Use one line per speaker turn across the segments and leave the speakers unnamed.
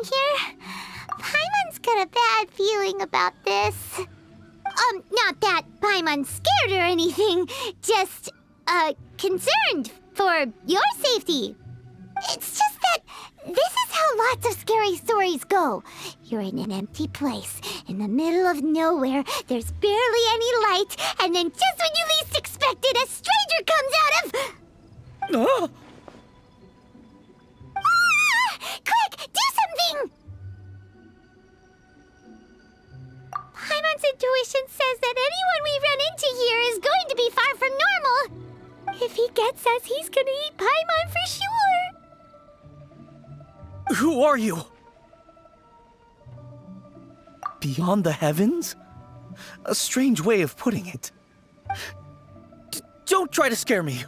here? Paimon's got a bad feeling about this. Not that Paimon's scared or anything, just, concerned for your safety. It's just that this is how lots of scary stories go. You're in an empty place, in the middle of nowhere, there's barely any light, and then just when you least expect it, a stranger comes out of...
Oh!
Quick, do something! Paimon's intuition says that anyone we run into here is going to be far from normal. If he gets us, he's gonna eat Paimon for sure.
Who are you? Beyond the heavens? A strange way of putting it. Don't try to scare me.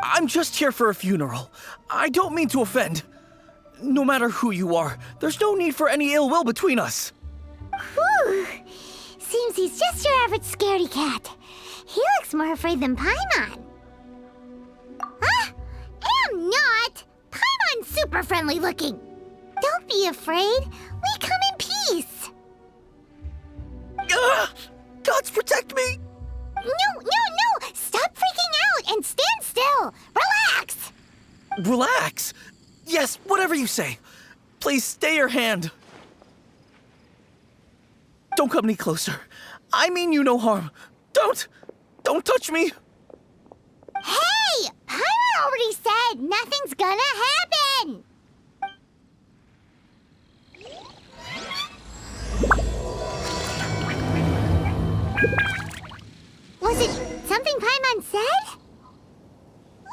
I'm just here for a funeral. I don't mean to offend. No matter who you are, there's no need for any ill will between us.
Whew. Seems he's just your average scaredy cat. He looks more afraid than Paimon. Huh? Am not! Paimon's super friendly looking. Don't be afraid. We come in peace.
Gods protect me!
No! Stop freaking out and stand still. Relax.
Relax? Yes, whatever you say. Please stay your hand. Don't come any closer. I mean you no harm. Don't touch me.
Hey! Paimon already said nothing's gonna happen. Was it something Paimon said?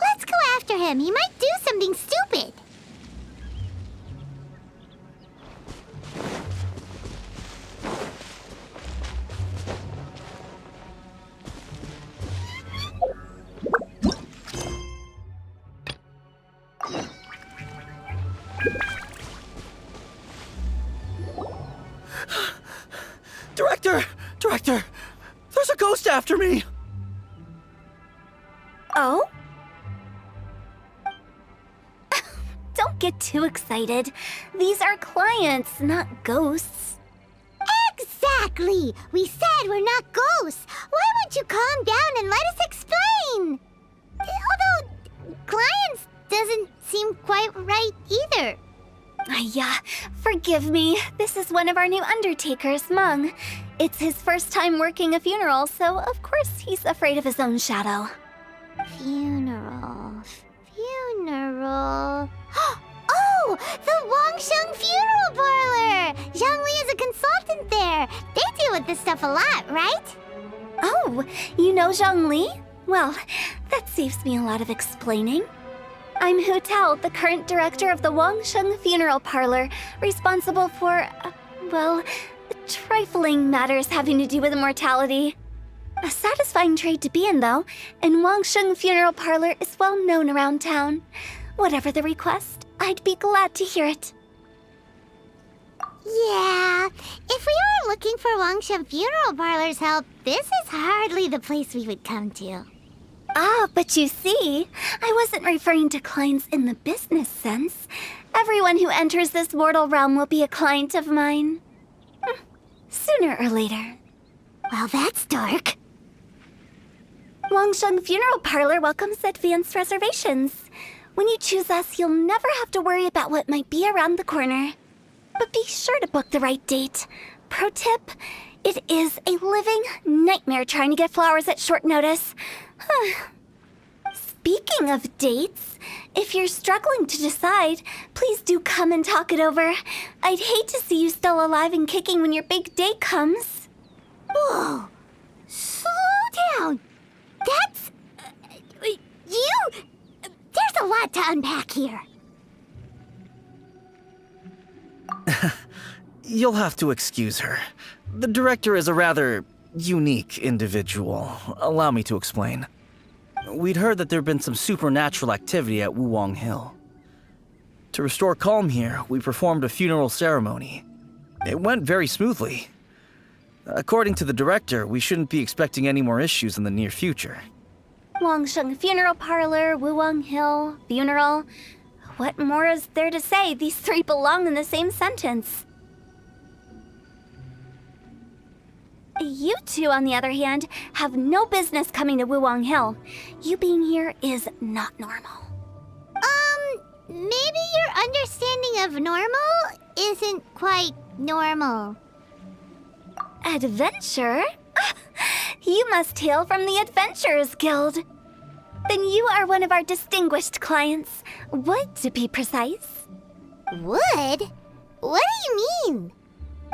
Let's go after him. He might do something stupid.
Director! There's a ghost after me!
Oh? Don't get too excited. These are clients, not ghosts.
Exactly! We said we're not ghosts. Why won't you calm down and let us explain? Although, clients doesn't seem quite right either.
Yeah, forgive me. This is one of our new undertakers, Mung. It's his first time working a funeral, so of course he's afraid of his own shadow.
Funeral. Oh! The Wangsheng Funeral Parlor! Zhongli is a consultant there. They deal with this stuff a lot, right?
Oh, you know Zhongli? Well, that saves me a lot of explaining. I'm Hu Tao, the current director of the Wangsheng Funeral Parlor, responsible for, trifling matters having to do with immortality. A satisfying trade to be in, though, and Wangsheng Funeral Parlor is well known around town. Whatever the request, I'd be glad to hear it.
Yeah, if we were looking for Wangsheng Funeral Parlor's help, this is hardly the place we would come to.
Ah, but you see, I wasn't referring to clients in the business sense. Everyone who enters this mortal realm will be a client of mine. Sooner or later.
Well, that's dark.
Wangsheng Funeral Parlor welcomes advanced reservations. When you choose us, you'll never have to worry about what might be around the corner. But be sure to book the right date. Pro tip, it is a living nightmare trying to get flowers at short notice. Speaking of dates, if you're struggling to decide, please do come and talk it over. I'd hate to see you still alive and kicking when your big day comes.
Whoa! Slow down! That's... There's a lot to unpack here.
You'll have to excuse her. The director is a rather unique individual. Allow me to explain. We'd heard that there'd been some supernatural activity at Wuwang Hill. To restore calm here, we performed a funeral ceremony. It went very smoothly. According to the director, we shouldn't be expecting any more issues in the near future.
Wangsheng Funeral Parlor, Wuwang Hill, funeral. What more is there to say? These three belong in the same sentence. You two, on the other hand, have no business coming to Wuwang Hill. You being here is not normal.
Maybe your understanding of normal isn't quite normal.
Adventure? You must hail from the Adventurers Guild. Then you are one of our distinguished clients. Wood, to be precise.
Wood? What do you mean?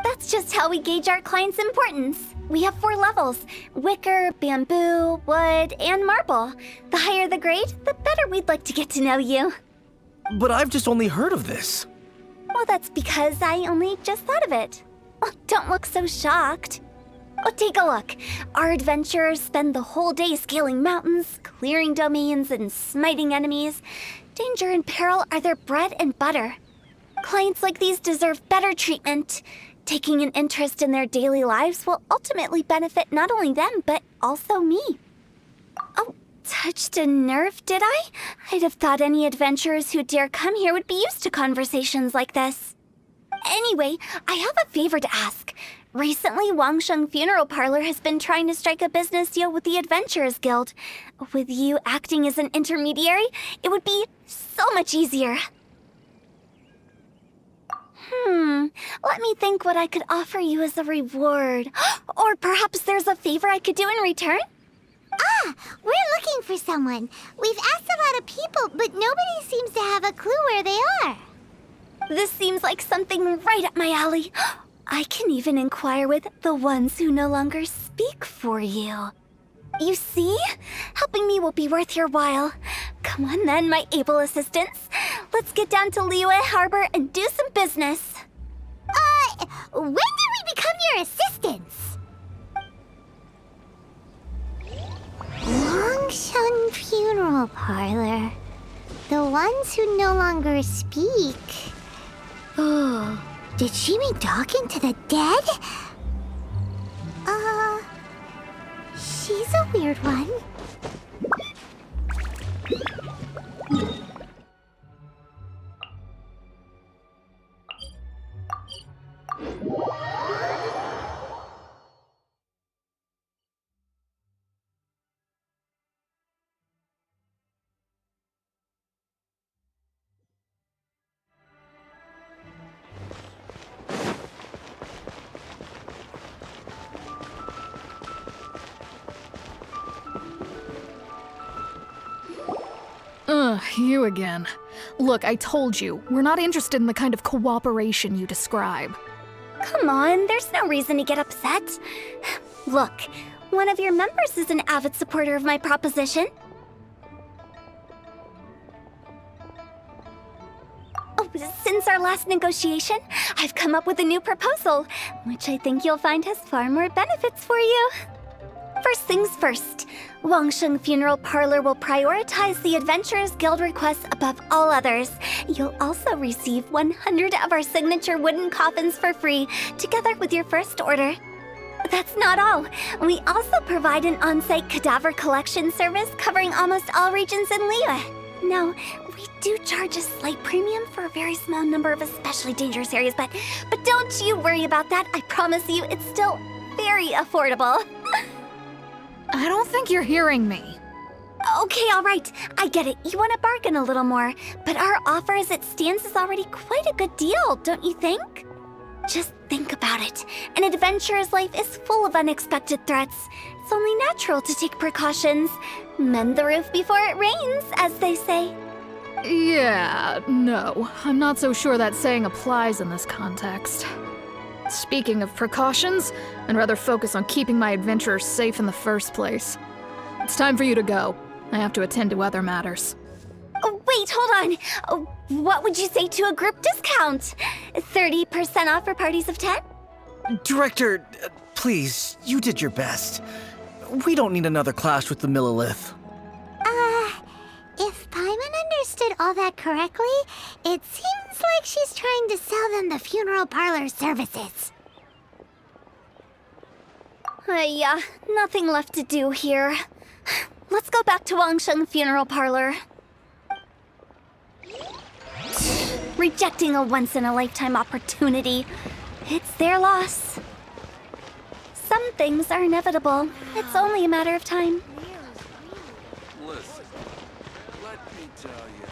That's just how we gauge our clients' importance. We have 4 levels: wicker, bamboo, wood, and marble. The higher the grade, the better we'd like to get to know you.
But I've just only heard of this.
Well, that's because I only just thought of it. Oh, don't look so shocked. Oh, take a look. Our adventurers spend the whole day scaling mountains, clearing domains, and smiting enemies. Danger and peril are their bread and butter. Clients like these deserve better treatment. Taking an interest in their daily lives will ultimately benefit not only them, but also me. Oh, touched a nerve, did I? I'd have thought any adventurers who dare come here would be used to conversations like this. Anyway, I have a favor to ask. Recently, Wangsheng Funeral Parlor has been trying to strike a business deal with the Adventurers Guild. With you acting as an intermediary, it would be so much easier. Let me think what I could offer you as a reward. Or perhaps there's a favor I could do in return?
We're looking for someone. We've asked a lot of people, but nobody seems to have a clue where they are.
This seems like something right up my alley. I can even inquire with the ones who no longer speak for you. You see? Helping me will be worth your while. Come on then, my able assistants. Let's get down to Liyue Harbor and do some business.
When did we become your assistants? Longshun Funeral Parlor. The ones who no longer speak. Oh, did she mean talking to the dead? She's a weird one.
You again. Look, I told you, we're not interested in the kind of cooperation you describe.
Come on, there's no reason to get upset. Look, one of your members is an avid supporter of my proposition. Oh, since our last negotiation, I've come up with a new proposal, which I think you'll find has far more benefits for you. First things first, Wangsheng Funeral Parlor will prioritize the Adventurers Guild requests above all others. You'll also receive 100 of our signature wooden coffins for free, together with your first order. That's not all. We also provide an on-site cadaver collection service covering almost all regions in Liyue. Now, we do charge a slight premium for a very small number of especially dangerous areas, but don't you worry about that. I promise you, it's still very affordable.
I don't think you're hearing me.
Okay, all right. I get it. You want to bargain a little more, but our offer as it stands is already quite a good deal, don't you think? Just think about it. An adventurer's life is full of unexpected threats. It's only natural to take precautions. Mend the roof before it rains, as they say.
Yeah, no. I'm not so sure that saying applies in this context. Speaking of precautions, I'd rather focus on keeping my adventurers safe in the first place. It's time for you to go. I have to attend to other matters.
Oh, wait, hold on. Oh, what would you say to a group discount? 30% off for parties of 10?
Director, please, you did your best. We don't need another clash with the Millilith.
If Paimon understood all that correctly, it seems like she's trying to sell them the funeral parlor services.
Yeah, nothing left to do here. Let's go back to Wangsheng Funeral Parlor. rejecting a once-in-a-lifetime opportunity. It's their loss. Some things are inevitable. It's only a matter of time.
Listen, let me tell you.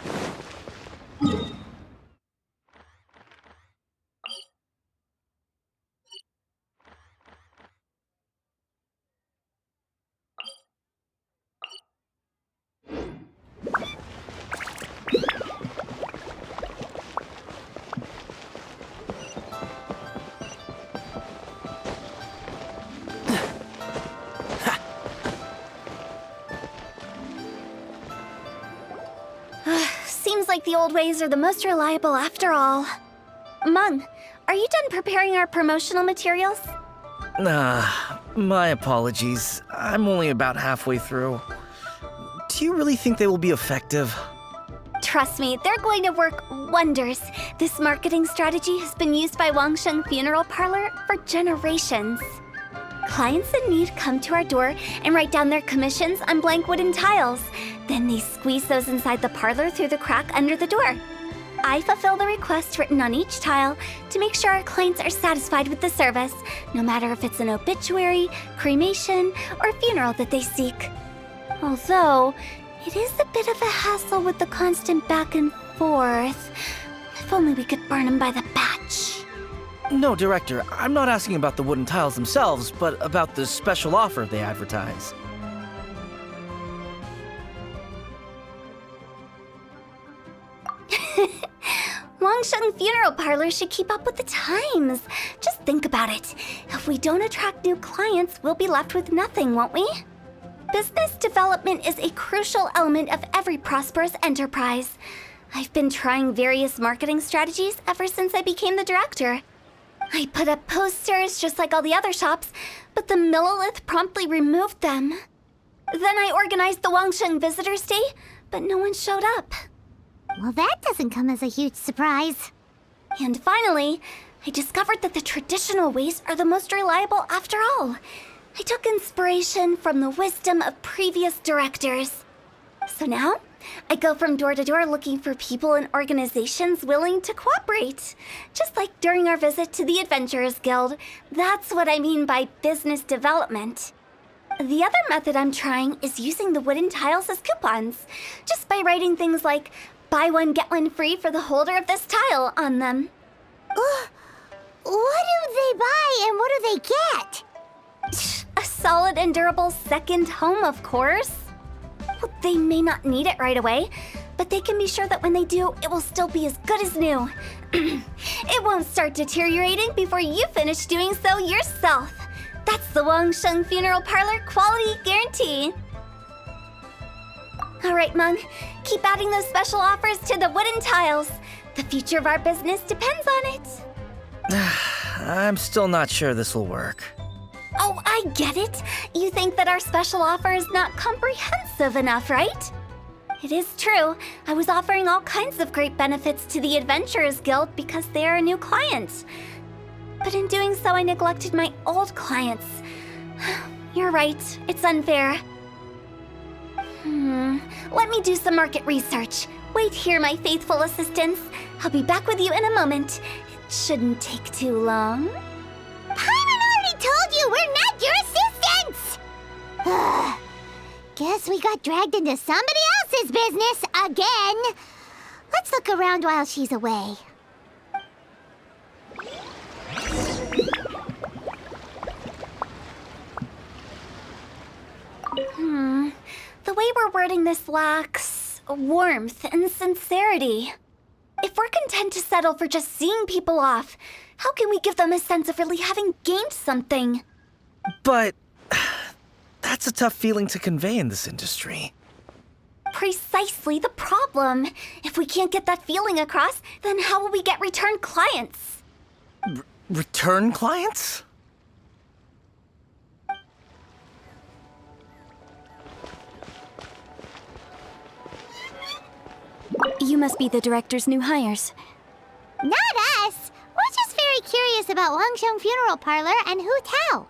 Seems like the old ways are the most reliable after all. Mung, are you done preparing our promotional materials?
My apologies. I'm only about halfway through. Do you really think they will be effective?
Trust me, they're going to work wonders. This marketing strategy has been used by Wangsheng Funeral Parlor for generations. Clients in need come to our door and write down their commissions on blank wooden tiles. Then they squeeze those inside the parlor through the crack under the door. I fulfill the request written on each tile to make sure our clients are satisfied with the service, no matter if it's an obituary, cremation, or funeral that they seek. Although, it is a bit of a hassle with the constant back and forth. If only we could burn them by the batch.
No, Director, I'm not asking about the wooden tiles themselves, but about the special offer they advertise.
Wangsheng Funeral Parlor should keep up with the times. Just think about it. If we don't attract new clients, we'll be left with nothing, won't we? Business development is a crucial element of every prosperous enterprise. I've been trying various marketing strategies ever since I became the director. I put up posters just like all the other shops, but the Millilith promptly removed them. Then I organized the Wangsheng Visitors Day, but no one showed up.
Well, that doesn't come as a huge surprise.
And finally, I discovered that the traditional ways are the most reliable after all. I took inspiration from the wisdom of previous directors. So now, I go from door to door looking for people and organizations willing to cooperate. Just like during our visit to the Adventurers Guild. That's what I mean by business development. The other method I'm trying is using the wooden tiles as coupons. Just by writing things like, buy one, get one free for the holder of this tile on them.
What do they buy and what do they get?
A solid and durable second home, of course. Well, they may not need it right away, but they can be sure that when they do, it will still be as good as new. It won't start deteriorating before you finish doing so yourself. That's the Wangsheng Funeral Parlor quality guarantee. All right, Mung, keep adding those special offers to the wooden tiles. The future of our business depends on it.
I'm still not sure this will work.
Oh, I get it. You think that our special offer is not comprehensive enough, right? It is true. I was offering all kinds of great benefits to the Adventurers Guild because they are a new client. But in doing so, I neglected my old clients. You're right. It's unfair. Let me do some market research. Wait here, my faithful assistants. I'll be back with you in a moment. It shouldn't take too long.
Paimon already told you we're not your assistants! Guess we got dragged into somebody else's business again. Let's look around while she's away.
The way we're wording this lacks warmth and sincerity. If we're content to settle for just seeing people off, how can we give them a sense of really having gained something?
But that's a tough feeling to convey in this industry.
Precisely the problem. If we can't get that feeling across, then how will we get return clients?
Return clients?
You must be the director's new hires.
Not us! We're just very curious about Wangsheng Funeral Parlor and Hu Tao.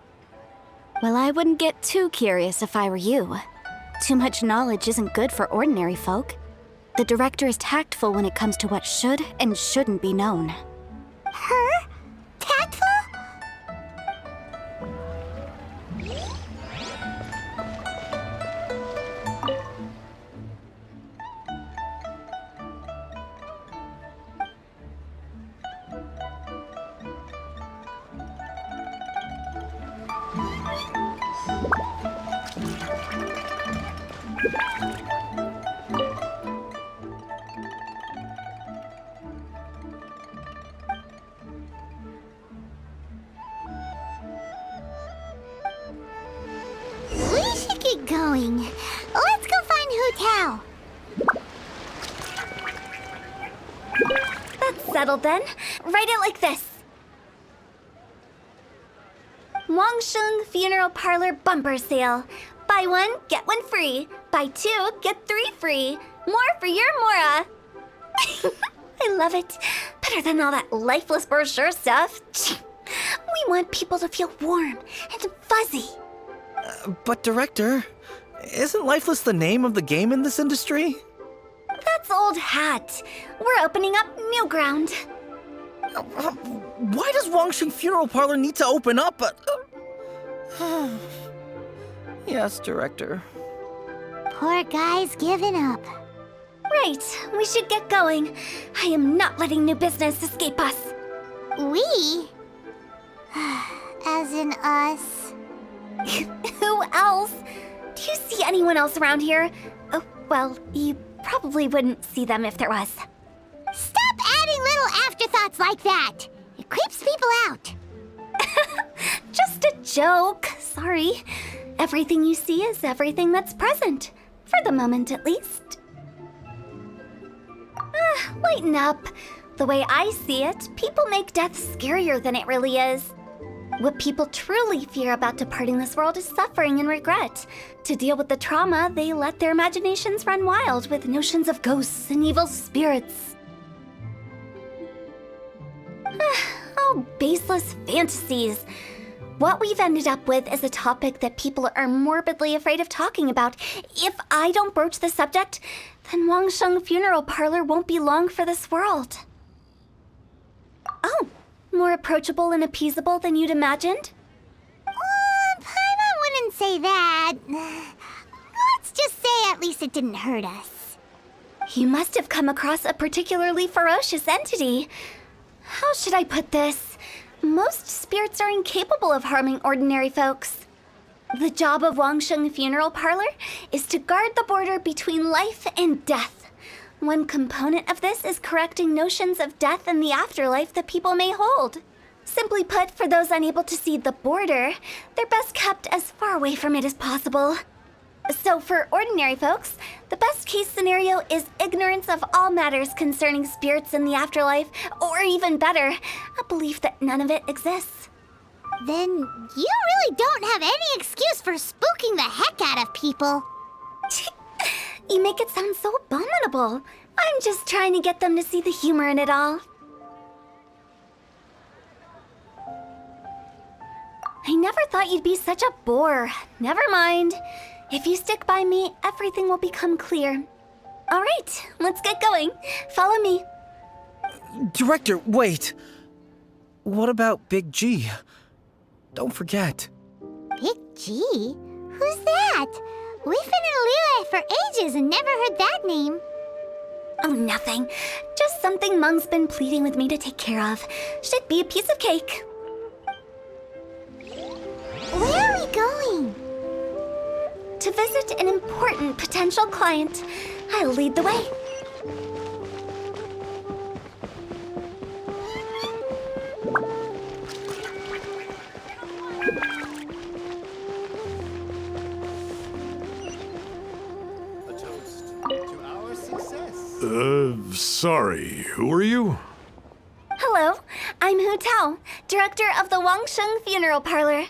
Well, I wouldn't get too curious if I were you. Too much knowledge isn't good for ordinary folk. The director is tactful when it comes to what should and shouldn't be known.
Her? Tactful? We should get going. Let's go find Hu Tao.
That's settled then. Write it like this. Wangsheng Funeral Parlor Bumper Sale. Buy one, get one free. Buy two, get three free. More for your Mora. I love it. Better than all that lifeless brochure stuff. We want people to feel warm and fuzzy.
But Director, isn't Lifeless the name of the game in this industry?
That's old hat. We're opening up new ground.
Why does Wangsheng Funeral Parlor need to open up? Yes, Director.
Poor guy's giving up.
Right, we should get going. I am not letting new business escape us.
We? As in us.
Who else? Do you see anyone else around here? Oh, well, you probably wouldn't see them if there was.
Stop adding little afterthoughts like that. It creeps people out.
Just a joke. Sorry. Everything you see is everything that's present. For the moment, at least. Lighten up. The way I see it, people make death scarier than it really is. What people truly fear about departing this world is suffering and regret. To deal with the trauma, they let their imaginations run wild with notions of ghosts and evil spirits. Oh, baseless fantasies. What we've ended up with is a topic that people are morbidly afraid of talking about. If I don't broach the subject, then Wangsheng Funeral Parlor won't be long for this world. Oh, more approachable and appeasable than you'd imagined?
Paimon wouldn't say that. Let's just say at least it didn't hurt us.
You must have come across a particularly ferocious entity. How should I put this? Most spirits are incapable of harming ordinary folks. The job of Wangsheng Funeral Parlor is to guard the border between life and death. One component of this is correcting notions of death and the afterlife that people may hold. Simply put, for those unable to see the border, they're best kept as far away from it as possible. So for ordinary folks, the best case scenario is ignorance of all matters concerning spirits in the afterlife, or even better, a belief that none of it exists.
Then you really don't have any excuse for spooking the heck out of people.
You make it sound so abominable. I'm just trying to get them to see the humor in it all. I never thought you'd be such a bore. Never mind. If you stick by me, everything will become clear. All right, let's get going. Follow me.
Director, wait. What about Big G? Don't forget.
Big G? Who's that? We've been in Liyue for ages and never heard that name.
Oh, nothing. Just something Mung's been pleading with me to take care of. Should be a piece of cake.
Where are we going?
To visit an important potential client. I'll lead the way.
A toast to our success.
Sorry, who are you?
Hello, I'm Hu Tao, director of the Wangsheng Funeral Parlor.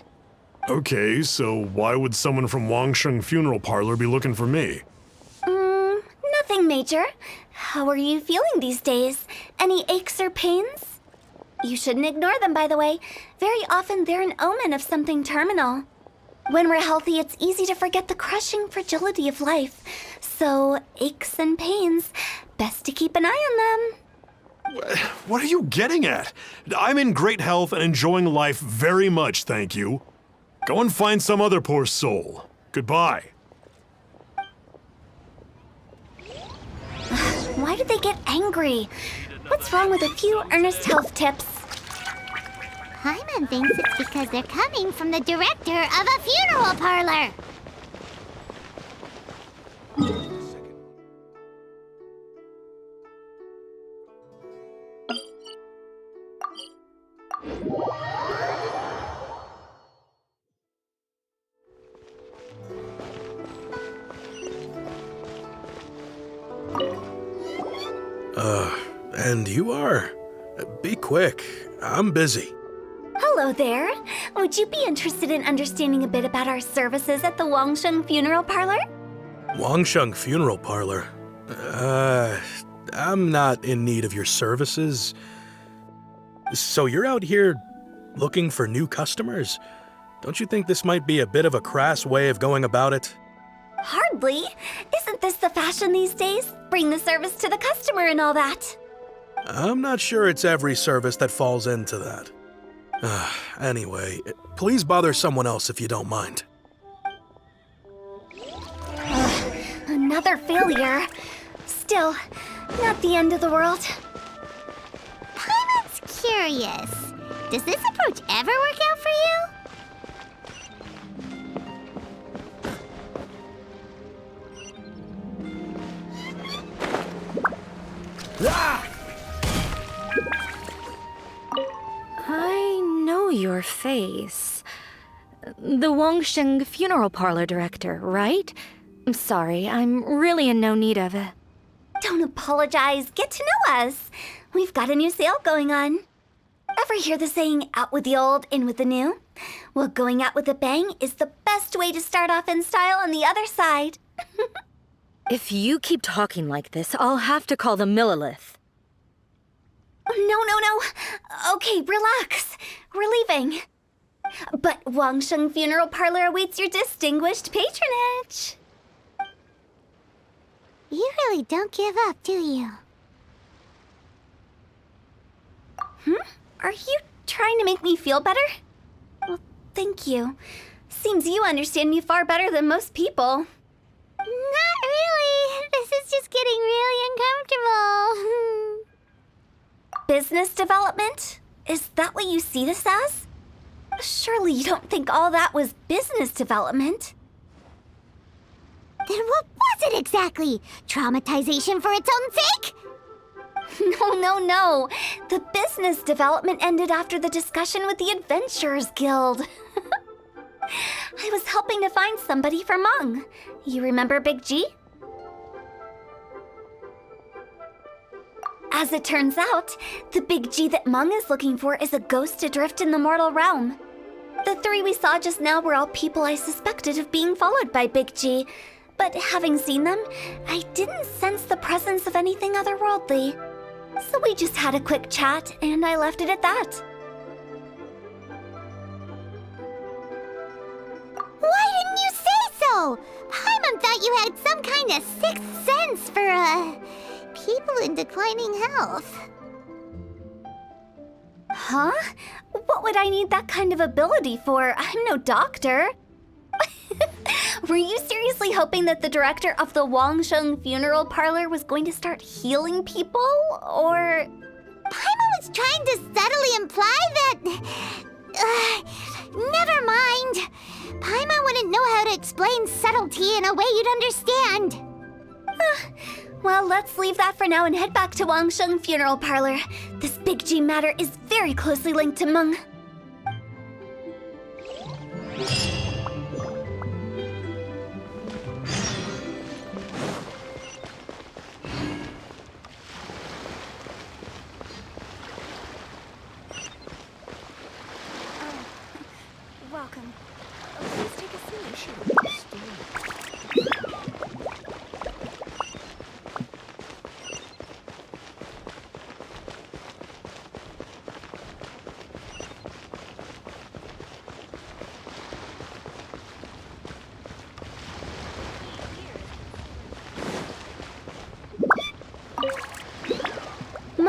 Okay, so why would someone from Wangsheng Funeral Parlor be looking for me?
Nothing major. How are you feeling these days? Any aches or pains? You shouldn't ignore them, by the way. Very often they're an omen of something terminal. When we're healthy, it's easy to forget the crushing fragility of life. So, aches and pains, best to keep an eye on them.
What are you getting at? I'm in great health and enjoying life very much, thank you. Go and find some other poor soul. Goodbye.
Why did they get angry? What's wrong with a few earnest health tips?
Paimon thinks it's because they're coming from the director of a funeral parlor.
And you are? Be quick. I'm busy.
Hello there. Would you be interested in understanding a bit about our services at the Wangsheng Funeral Parlor?
Wangsheng Funeral Parlor? I'm not in need of your services. So you're out here looking for new customers? Don't you think this might be a bit of a crass way of going about it?
Hardly. Isn't this the fashion these days? Bring the service to the customer and all that.
I'm not sure it's every service that falls into that. Anyway, please bother someone else if you don't mind.
Another failure. Still, not the end of the world.
Paimon's curious. Does this approach ever work out for you?
I know your face. The Wangsheng Funeral Parlor director, right? I'm sorry, I'm really in no need of it.
Don't apologize. Get to know us. We've got a new sale going on. Ever hear the saying, out with the old, in with the new? Well, going out with a bang is the best way to start off in style on the other side.
If you keep talking like this, I'll have to call the Millilith.
No. Okay, relax. We're leaving. But Wangsheng Funeral Parlor awaits your distinguished patronage.
You really don't give up, do you?
Are you trying to make me feel better? Well, thank you. Seems you understand me far better than most people.
Not really. This is just getting really uncomfortable.
Business development? Is that what you see this as? Surely you don't think all that was business development.
Then what was it exactly? Traumatization for its own sake?
No. The business development ended after the discussion with the Adventurers Guild. I was helping to find somebody for Meng. You remember Big G? As it turns out, the Big G that Meng is looking for is a ghost adrift in the mortal realm. The three we saw just now were all people I suspected of being followed by Big G, but having seen them, I didn't sense the presence of anything otherworldly. So we just had a quick chat, and I left it at that.
Why didn't you say so? Paimon thought you had some kind of sixth sense for, people in declining health.
Huh? What would I need that kind of ability for? I'm no doctor. Were you seriously hoping that the director of the Wangsheng Funeral Parlor was going to start healing people, or...?
Paimon was trying to subtly imply that... never mind. Paimon wouldn't know how to explain subtlety in a way you'd understand.
Well, let's leave that for now and head back to Wangsheng Funeral Parlor. This Big G matter is very closely linked to Meng. Welcome. Please take a seat.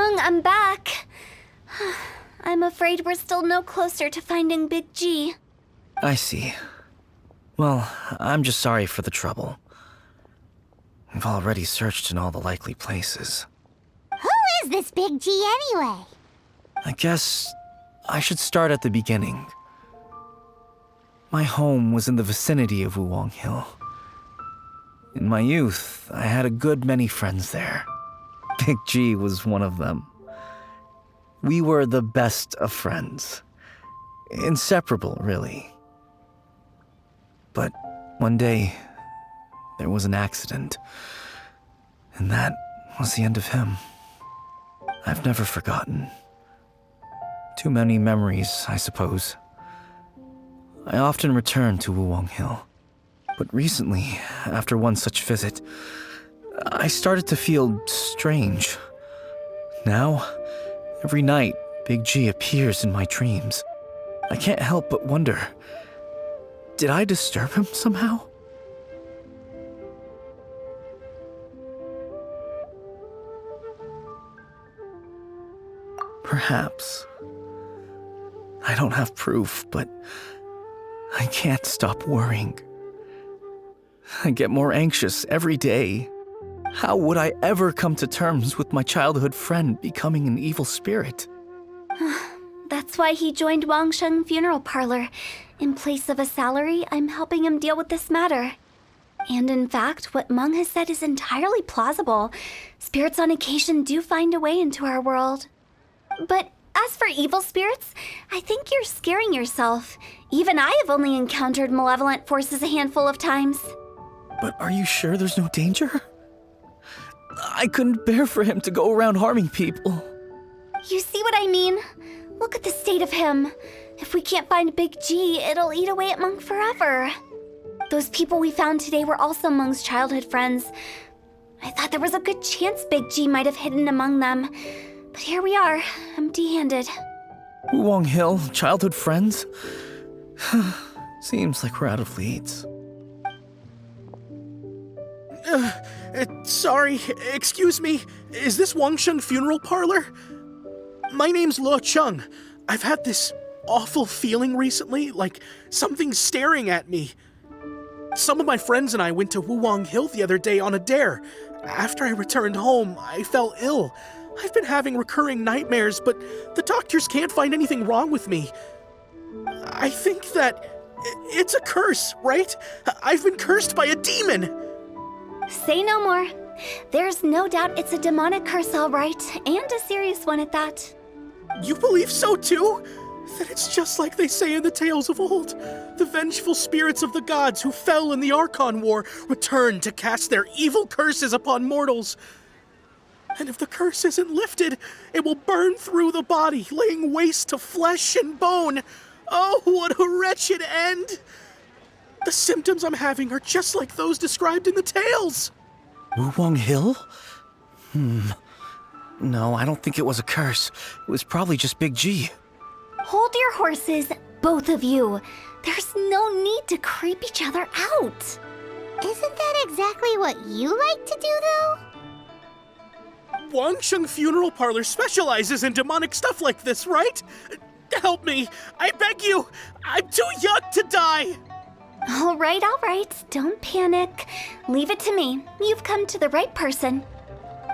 Mung, I'm back. I'm afraid we're still no closer to finding Big G.
I see. Well, I'm just sorry for the trouble. We've already searched in all the likely places.
Who is this Big G anyway?
I guess I should start at the beginning. My home was in the vicinity of Wuwang Hill. In my youth, I had a good many friends there. Big G was one of them. We were the best of friends. Inseparable, really. But one day, there was an accident. And that was the end of him. I've never forgotten. Too many memories, I suppose. I often return to Wuwang Hill. But recently, after one such visit, I started to feel strange. Now, every night, Big G appears in my dreams. I can't help but wonder, did I disturb him somehow? Perhaps. I don't have proof, but I can't stop worrying. I get more anxious every day. How would I ever come to terms with my childhood friend becoming an evil spirit?
That's why he joined Wangsheng Funeral Parlor. In place of a salary, I'm helping him deal with this matter. And in fact, what Mung has said is entirely plausible. Spirits on occasion do find a way into our world. But as for evil spirits, I think you're scaring yourself. Even I have only encountered malevolent forces a handful of times.
But are you sure there's no danger? I couldn't bear for him to go around harming people.
You see what I mean? Look at the state of him. If we can't find Big G, it'll eat away at Mung forever. Those people we found today were also Mung's childhood friends. I thought there was a good chance Big G might have hidden among them. But here we are, empty-handed.
Wuwang Hill, childhood friends? Seems like we're out of leads.
Sorry, excuse me. Is this Wangsheng Funeral Parlor? My name's Luo Chung. I've had this awful feeling recently, like something's staring at me. Some of my friends and I went to Wuwang Hill the other day on a dare. After I returned home, I fell ill. I've been having recurring nightmares, but the doctors can't find anything wrong with me. I think that it's a curse, right? I've been cursed by a demon.
Say no more. There's no doubt it's a demonic curse, all right, and a serious one at that.
You believe so too? Then it's just like they say in the tales of old. The vengeful spirits of the gods who fell in the Archon War return to cast their evil curses upon mortals. And if the curse isn't lifted, it will burn through the body, laying waste to flesh and bone. Oh, what a wretched end! The symptoms I'm having are just like those described in the tales.
Wuwang Hill? No, I don't think it was a curse. It was probably just Big G.
Hold your horses, both of you. There's no need to creep each other out.
Isn't that exactly what you like to do, though?
Wangsheng Funeral Parlor specializes in demonic stuff like this, right? Help me, I beg you. I'm too young to die.
All right. Don't panic. Leave it to me. You've come to the right person.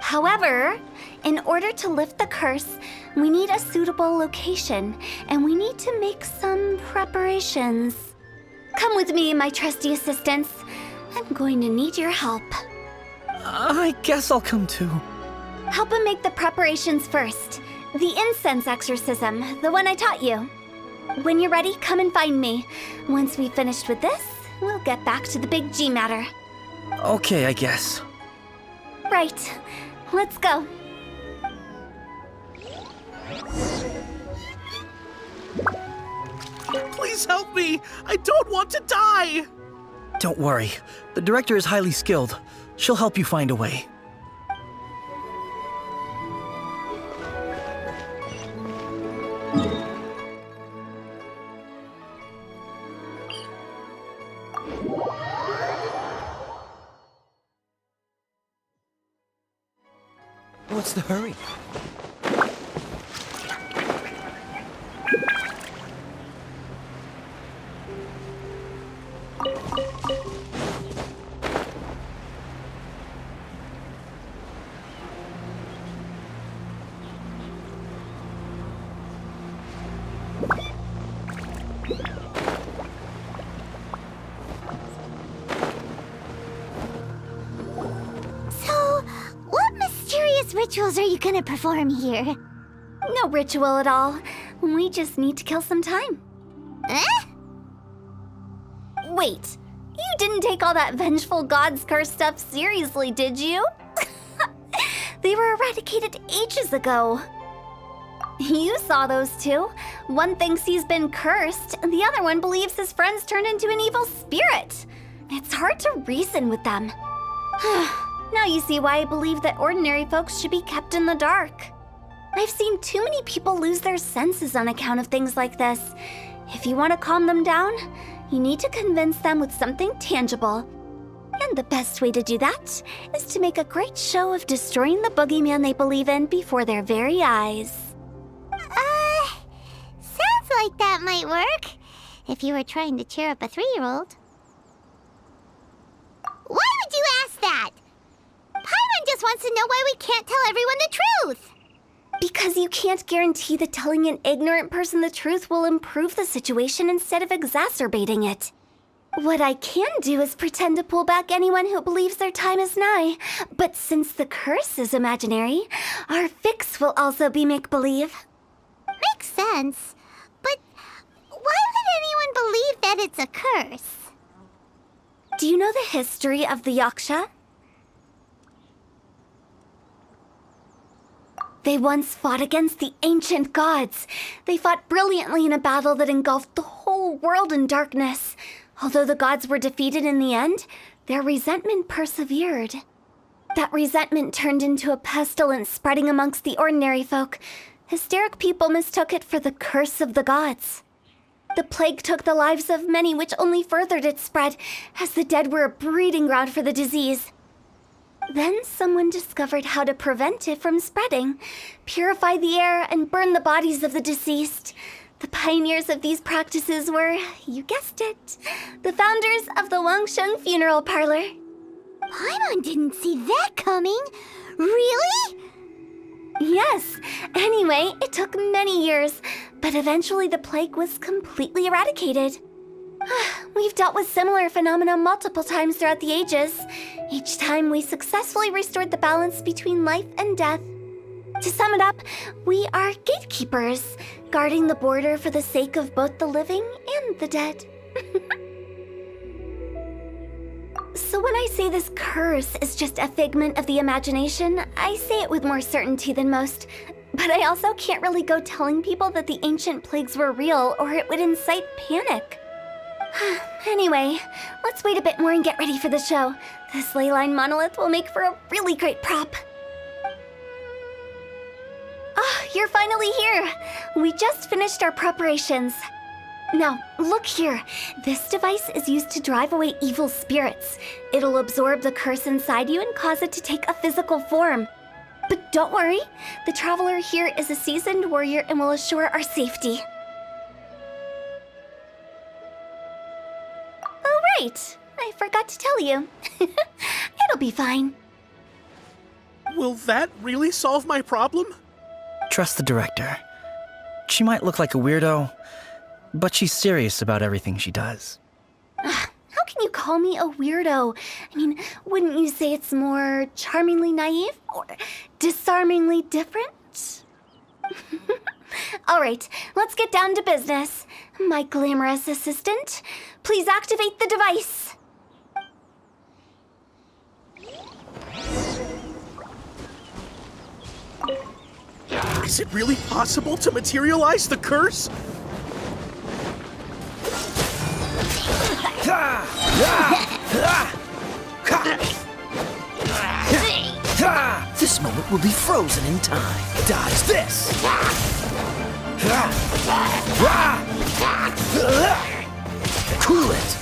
However, in order to lift the curse, we need a suitable location, and we need to make some preparations. Come with me, my trusty assistants. I'm going to need your help.
I guess I'll come too.
Help him make the preparations first. The incense exorcism, the one I taught you. When you're ready, come and find me. Once we've finished with this, we'll get back to the Big G matter.
Okay, I guess.
Right. Let's go.
Please help me. I don't want to die.
Don't worry. The director is highly skilled. She'll help you find a way. What's the hurry?
rituals are you gonna perform here?
No ritual at all. We just need to kill some time.
Eh?
Wait, you didn't take all that vengeful God's curse stuff seriously, did you? They were eradicated ages ago. You saw those two. One thinks he's been cursed, and the other one believes his friends turned into an evil spirit. It's hard to reason with them. Now you see why I believe that ordinary folks should be kept in the dark. I've seen too many people lose their senses on account of things like this. If you want to calm them down, you need to convince them with something tangible. And the best way to do that is to make a great show of destroying the boogeyman they believe in before their very eyes.
Sounds like that might work. If you were trying to cheer up a 3-year-old. Why would you ask that? Paimon just wants to know why we can't tell everyone the truth.
Because you can't guarantee that telling an ignorant person the truth will improve the situation instead of exacerbating it. What I can do is pretend to pull back anyone who believes their time is nigh. But since the curse is imaginary, our fix will also be make-believe.
Makes sense. But why would anyone believe that it's a curse?
Do you know the history of the Yaksha? They once fought against the ancient gods. They fought brilliantly in a battle that engulfed the whole world in darkness. Although the gods were defeated in the end, their resentment persevered. That resentment turned into a pestilence spreading amongst the ordinary folk. Hysteric people mistook it for the curse of the gods. The plague took the lives of many, which only furthered its spread, as the dead were a breeding ground for the disease. Then someone discovered how to prevent it from spreading, purify the air, and burn the bodies of the deceased. The pioneers of these practices were, you guessed it, the founders of the Wangsheng Funeral Parlor.
Paimon didn't see that coming. Really?
Yes. Anyway, it took many years, but eventually the plague was completely eradicated. We've dealt with similar phenomena multiple times throughout the ages. Each time we successfully restored the balance between life and death. To sum it up, we are gatekeepers, guarding the border for the sake of both the living and the dead. So when I say this curse is just a figment of the imagination, I say it with more certainty than most. But I also can't really go telling people that the ancient plagues were real, or it would incite panic. Anyway, let's wait a bit more and get ready for the show. This ley line monolith will make for a really great prop. Oh, you're finally here! We just finished our preparations. Now, look here. This device is used to drive away evil spirits. It'll absorb the curse inside you and cause it to take a physical form. But don't worry, the traveler here is a seasoned warrior and will assure our safety. Oh, right. I forgot to tell you. It'll be fine.
Will that really solve my problem?
Trust the director. She might look like a weirdo, but she's serious about everything she does.
How can you call me a weirdo? I mean, wouldn't you say it's more charmingly naive or disarmingly different? All right, let's get down to business. My glamorous assistant, please activate the device.
Is it really possible to materialize the curse?
This moment will be frozen in time. Dodge this! Cool it!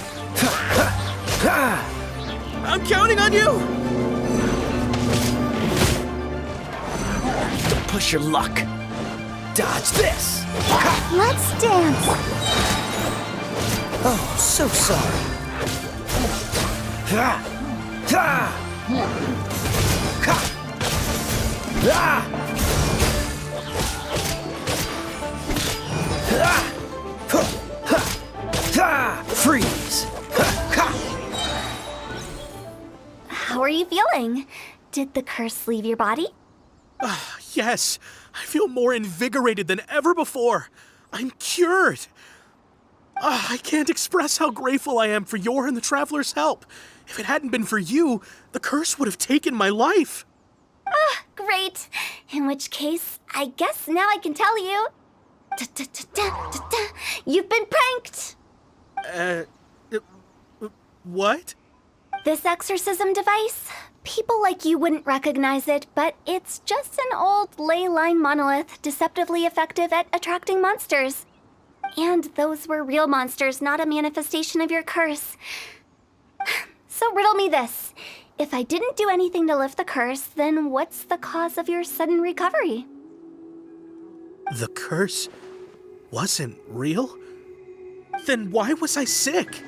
I'm counting on you!
Don't push your luck. Dodge this!
Let's dance.
Oh, so sorry. Freeze!
How are you feeling? Did the curse leave your body?
Yes, I feel more invigorated than ever before. I'm cured. I can't express how grateful I am for your and the Traveler's help. If it hadn't been for you, the curse would have taken my life.
Great. In which case, I guess now I can tell you. You've been pranked.
What?
This exorcism device, people like you wouldn't recognize it, but it's just an old ley line monolith deceptively effective at attracting monsters. And those were real monsters, not a manifestation of your curse. So riddle me this. If I didn't do anything to lift the curse, then what's the cause of your sudden recovery?
The curse wasn't real? Then why was I sick?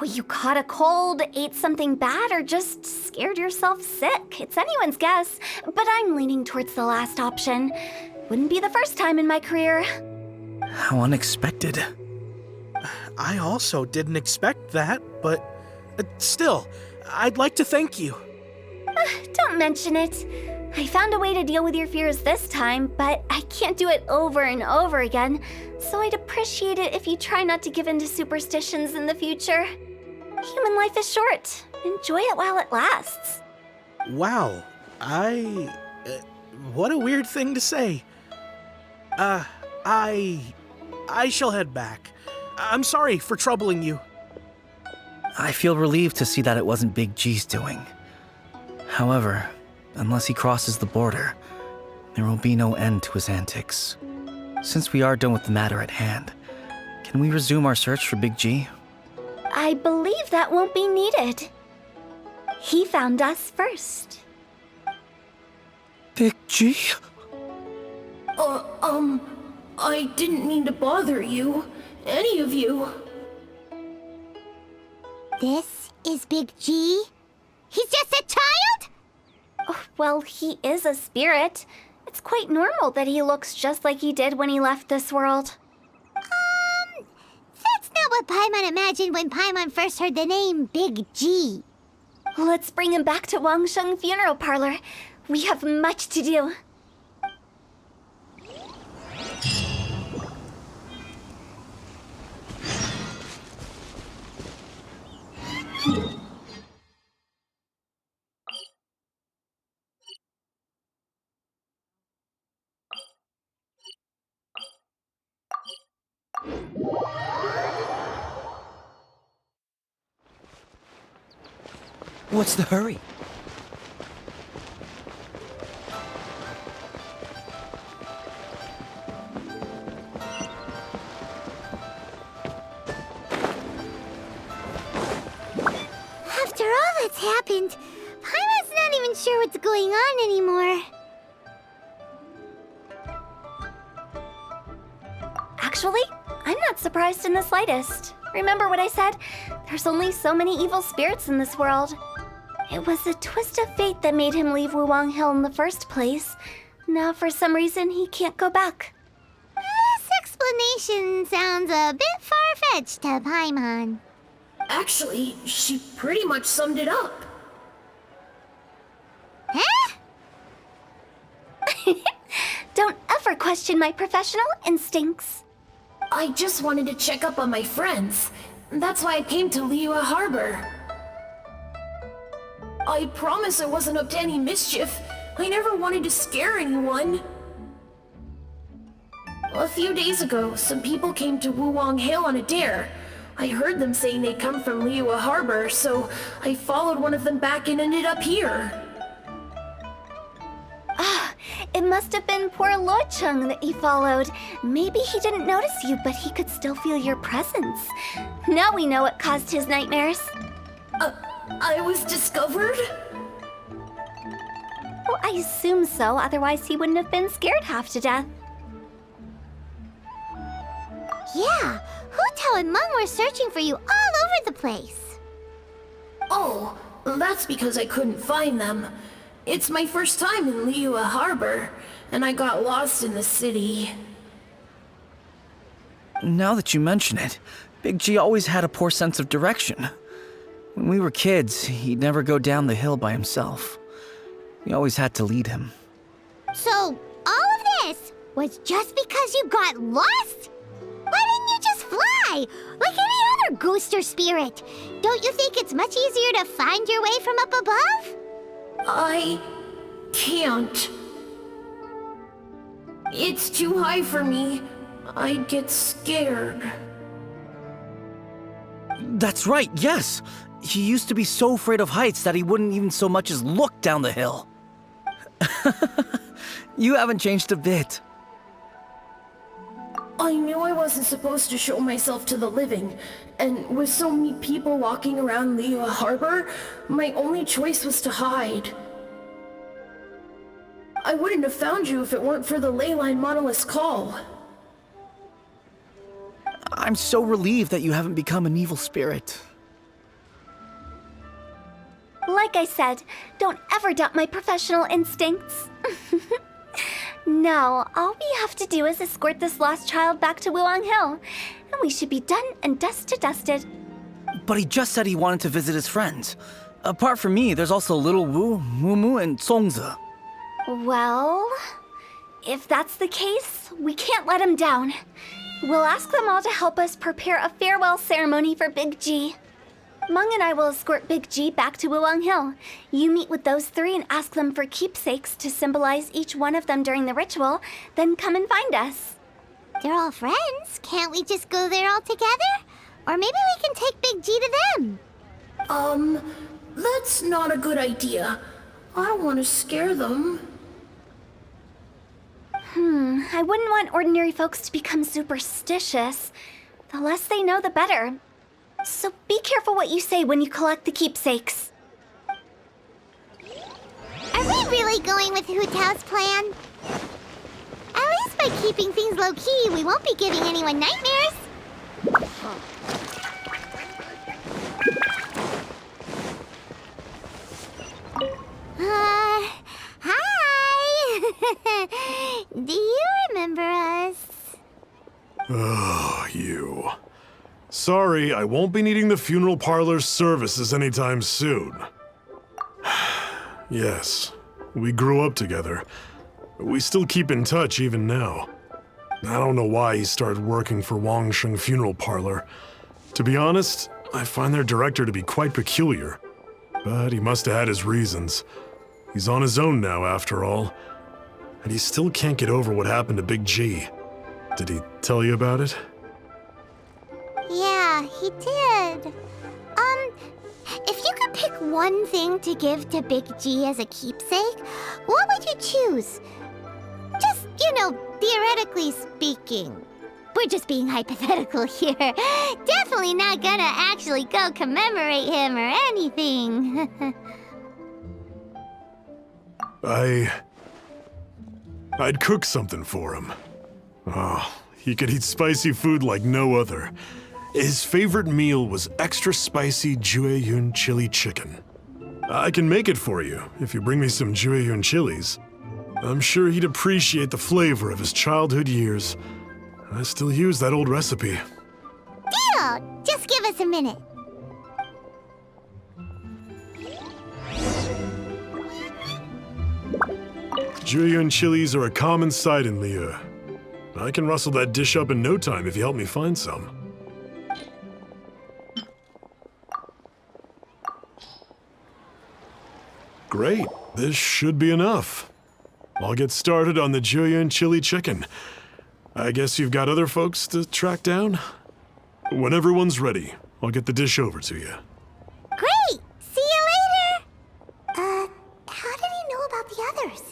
Well, you caught a cold, ate something bad, or just scared yourself sick. It's anyone's guess, but I'm leaning towards the last option. Wouldn't be the first time in my career.
How unexpected.
I also didn't expect that, but still, I'd like to thank you.
Don't mention it. I found a way to deal with your fears this time, but I can't do it over and over again, so I'd appreciate it if you try not to give in to superstitions in the future. Human life is short. Enjoy it while it lasts.
Wow, what a weird thing to say. I shall head back. I'm sorry for troubling you.
I feel relieved to see that it wasn't Big G's doing. However, unless he crosses the border, there will be no end to his antics. Since we are done with the matter at hand, can we resume our search for Big G?
I believe that won't be needed. He found us first.
Big G?
I didn't mean to bother you. Any of you.
This is Big G? He's just a child?
Oh, well, he is a spirit. It's quite normal that he looks just like he did when he left this world.
That's not what Paimon imagined when Paimon first heard the name Big G.
Let's bring him back to Wangsheng Funeral Parlor. We have much to do.
What's the hurry?
After all that's happened, Paimon's not even sure what's going on anymore.
Actually, I'm not surprised in the slightest. Remember what I said? There's only so many evil spirits in this world. It was a twist of fate that made him leave Wuwang Hill in the first place. Now, for some reason, he can't go back.
This explanation sounds a bit far-fetched to Paimon.
Actually, she pretty much summed it up.
Huh?
Don't ever question my professional instincts.
I just wanted to check up on my friends. That's why I came to Liyue Harbor. I promise I wasn't up to any mischief. I never wanted to scare anyone. A few days ago, some people came to Wuwang Hill on a dare. I heard them saying they'd come from Liyue Harbor, so I followed one of them back and ended up here.
It must have been poor Luocheng that you followed. Maybe he didn't notice you, but he could still feel your presence. Now we know what caused his nightmares.
I was discovered?
Well, I assume so, otherwise he wouldn't have been scared half to death.
Yeah, Hu Tao and Meng were searching for you all over the place.
Oh, that's because I couldn't find them. It's my first time in Liyue Harbor, and I got lost in the city.
Now that you mention it, Big G always had a poor sense of direction. When we were kids, he'd never go down the hill by himself. We always had to lead him.
So, all of this was just because you got lost? Why didn't you just fly? Like any other ghost or spirit? Don't you think it's much easier to find your way from up above?
I can't. It's too high for me. I'd get scared.
That's right, yes! He used to be so afraid of heights that he wouldn't even so much as look down the hill. You haven't changed a bit.
I knew I wasn't supposed to show myself to the living, and with so many people walking around Liyue Harbor, my only choice was to hide. I wouldn't have found you if it weren't for the Leyline Monolith's call.
I'm so relieved that you haven't become an evil spirit.
Like I said, don't ever doubt my professional instincts. Now, all we have to do is escort this lost child back to Wuong Hill, and we should be done and dusted.
But he just said he wanted to visit his friends. Apart from me, there's also Little Wu, Mumu, and Songzi.
Well, if that's the case, we can't let him down. We'll ask them all to help us prepare a farewell ceremony for Big G. Meng and I will escort Big G back to Wuong Hill. You meet with those three and ask them for keepsakes to symbolize each one of them during the ritual, then come and find us.
They're all friends. Can't we just go there all together? Or maybe we can take Big G to them.
That's not a good idea. I don't want to scare them.
I wouldn't want ordinary folks to become superstitious. The less they know, the better. So be careful what you say when you collect the keepsakes.
Are we really going with Hu Tao's plan? At least by keeping things low-key, we won't be giving anyone nightmares. Hi! Do you remember us?
Oh, you. Sorry, I won't be needing the funeral parlor's services anytime soon. Yes, we grew up together. We still keep in touch even now. I don't know why he started working for Wangsheng Funeral Parlor. To be honest, I find their director to be quite peculiar. But he must have had his reasons. He's on his own now, after all. And he still can't get over what happened to Big G. Did he tell you about it?
Yeah, he did. If you could pick one thing to give to Big G as a keepsake, what would you choose? Just, theoretically speaking. We're just being hypothetical here. Definitely not gonna actually go commemorate him or anything.
I'd cook something for him. Oh, he could eat spicy food like no other. His favorite meal was extra spicy Jueyun chili chicken. I can make it for you if you bring me some Jueyun chilies. I'm sure he'd appreciate the flavor of his childhood years. I still use that old recipe.
Deal! Just give us a minute.
Jueyun chilies are a common sight in Liyue. I can rustle that dish up in no time if you help me find some. Great, this should be enough. I'll get started on the Jueyun chili chicken. I guess you've got other folks to track down? When everyone's ready, I'll get the dish over to you.
Great! See you later! How did he know about the others?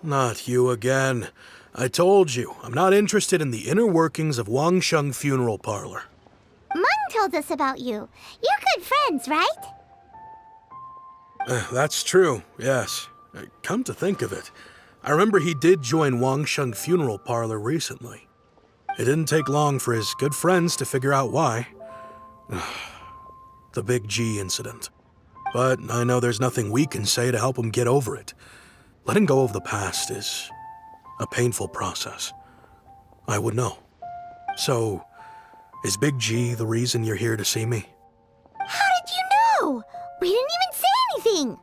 Not you again. I told you, I'm not interested in the inner workings of Wangsheng Funeral Parlor.
Meng told us about you. You're good friends, right?
That's true, yes. Come to think of it, I remember he did join Wangsheng Funeral Parlor recently. It didn't take long for his good friends to figure out why. the Big G incident. But I know there's nothing we can say to help him get over it. Letting go of the past is a painful process. I would know. So, is Big G the reason you're here to see me?
How did you know? We didn't even say anything.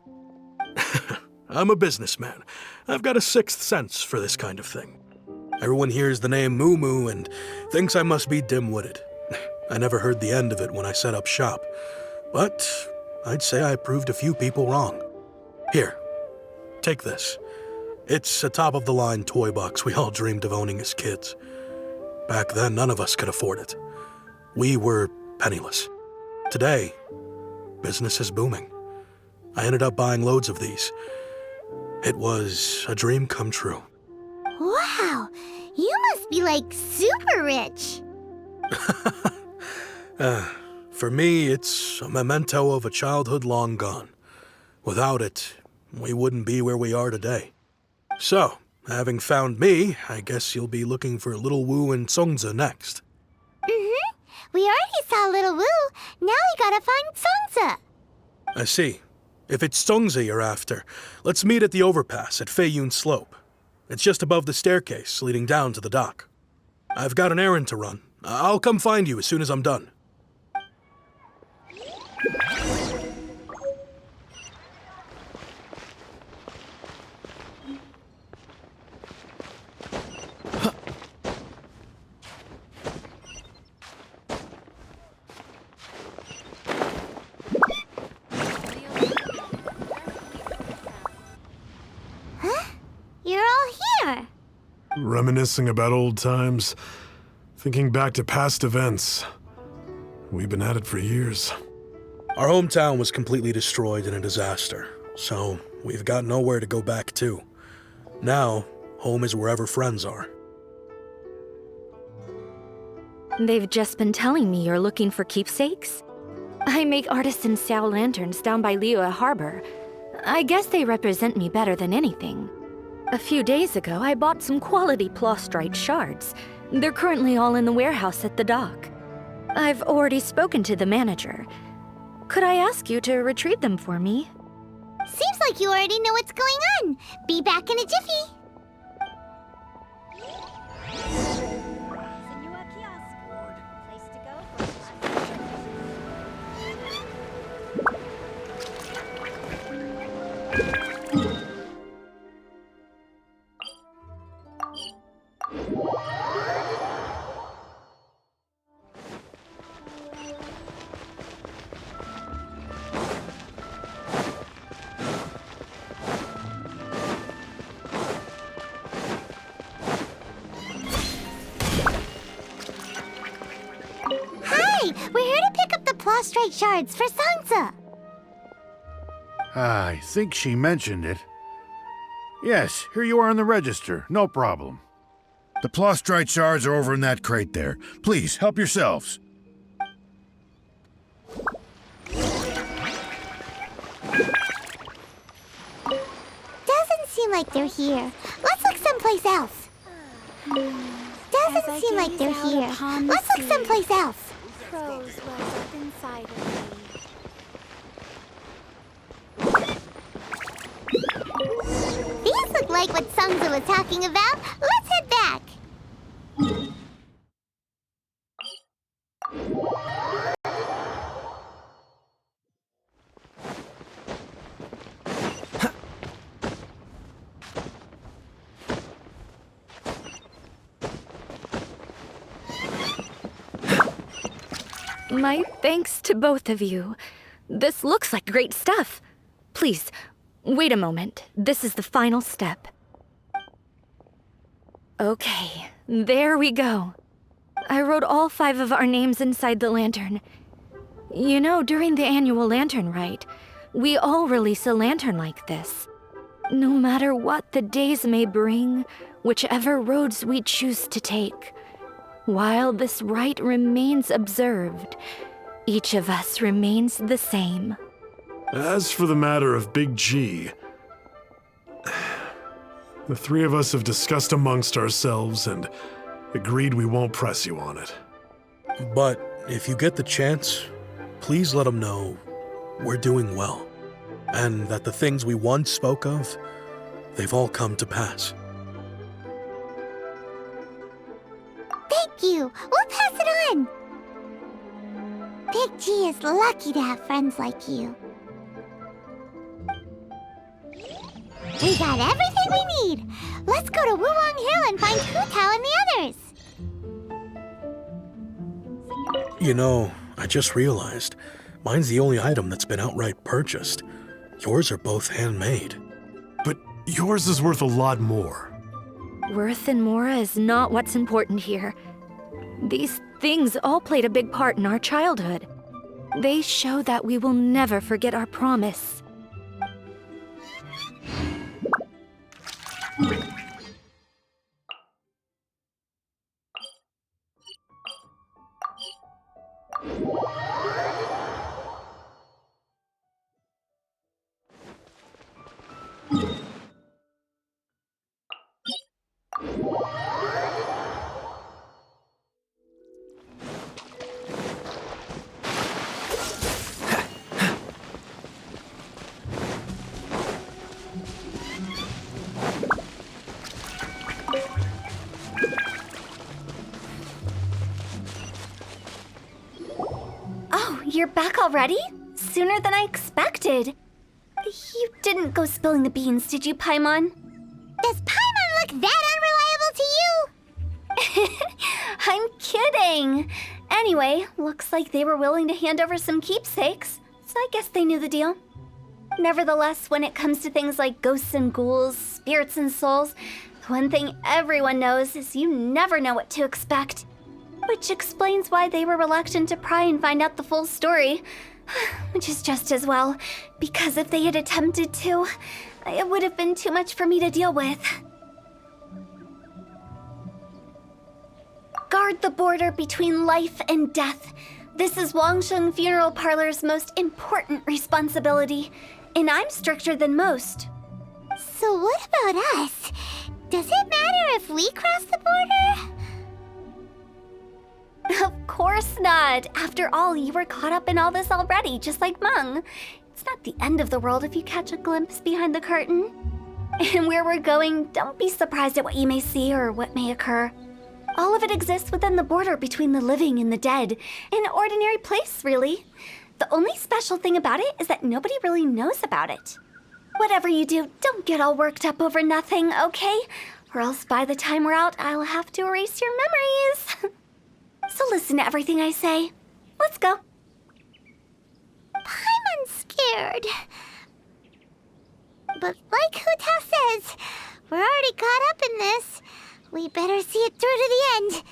I'm a businessman. I've got a sixth sense for this kind of thing. Everyone hears the name Moo Moo and thinks I must be dim-witted. I never heard the end of it when I set up shop. But I'd say I proved a few people wrong. Here, take this. It's a top-of-the-line toy box we all dreamed of owning as kids. Back then, none of us could afford it. We were penniless. Today, business is booming. I ended up buying loads of these. It was a dream come true.
Wow, you must be like super rich.
For me, it's a memento of a childhood long gone. Without it, we wouldn't be where we are today. So, having found me, I guess you'll be looking for Little Wu and Songza next.
Mm-hmm. We already saw Little Wu. Now we gotta find Songza.
I see. If it's Songza you're after, let's meet at the overpass at Feiyun Slope. It's just above the staircase leading down to the dock. I've got an errand to run. I'll come find you as soon as I'm done.
You're all here.
Reminiscing about old times, thinking back to past events. We've been at it for years.
Our hometown was completely destroyed in a disaster, so we've got nowhere to go back to. Now, home is wherever friends are.
They've just been telling me you're looking for keepsakes. I make artisan Sao lanterns down by Liyue Harbor. I guess they represent me better than anything. A few days ago, I bought some quality plastrite shards. They're currently all in the warehouse at the dock. I've already spoken to the manager. Could I ask you to retrieve them for me?
Seems like you already know what's going on. Be back in a jiffy. We're here to pick up the plastrite shards for Sansa.
I think she mentioned it. Yes, here you are on the register. No problem. The plastrite shards are over in that crate there. Please, help yourselves.
Doesn't seem like they're here. Let's look someplace else. Doesn't seem like they're here. Let's look someplace else.
Rose was up inside of me.
These look like what Sungza was talking about. Let's head back.
My thanks to both of you. This looks like great stuff. Please, wait a moment. This is the final step. Okay, there we go. I wrote all 5 of our names inside the lantern. You know, during the annual lantern rite, we all release a lantern like this. No matter what the days may bring, whichever roads we choose to take, while this rite remains observed, each of us remains the same.
As for the matter of Big G, the 3 of us have discussed amongst ourselves and agreed we won't press you on it.
But if you get the chance, please let them know we're doing well, and that the things we once spoke of, they've all come to pass.
Thank you. We'll pass it on. Big G is lucky to have friends like you. We got everything we need. Let's go to Wuwang Hill and find Hu Tao and the others.
You know, I just realized, mine's the only item that's been outright purchased. Yours are both handmade.
But yours is worth a lot more.
Worth and Mora is not what's important here. These things all played a big part in our childhood. They show that we will never forget our promise.
Oh, you're back already? Sooner than I expected. You didn't go spilling the beans, did you, Paimon?
Does Paimon look that unreliable to you?
I'm kidding. Anyway, looks like they were willing to hand over some keepsakes, so I guess they knew the deal. Nevertheless, when it comes to things like ghosts and ghouls, spirits and souls, the one thing everyone knows is you never know what to expect. Which explains why they were reluctant to pry and find out the full story. Which is just as well, because if they had attempted to, it would have been too much for me to deal with. Guard the border between life and death. This is Wangsheng Funeral Parlor's most important responsibility, and I'm stricter than most.
So what about us? Does it matter if we cross the border?
Of course not. After all, you were caught up in all this already, just like Meng. It's not the end of the world if you catch a glimpse behind the curtain. And where we're going, don't be surprised at what you may see or what may occur. All of it exists within the border between the living and the dead. An ordinary place, really. The only special thing about it is that nobody really knows about it. Whatever you do, don't get all worked up over nothing, okay? Or else by the time we're out, I'll have to erase your memories. So listen to everything I say. Let's go.
Paimon's scared. But like Hu Tao says, we're already caught up in this. We better see it through to the end.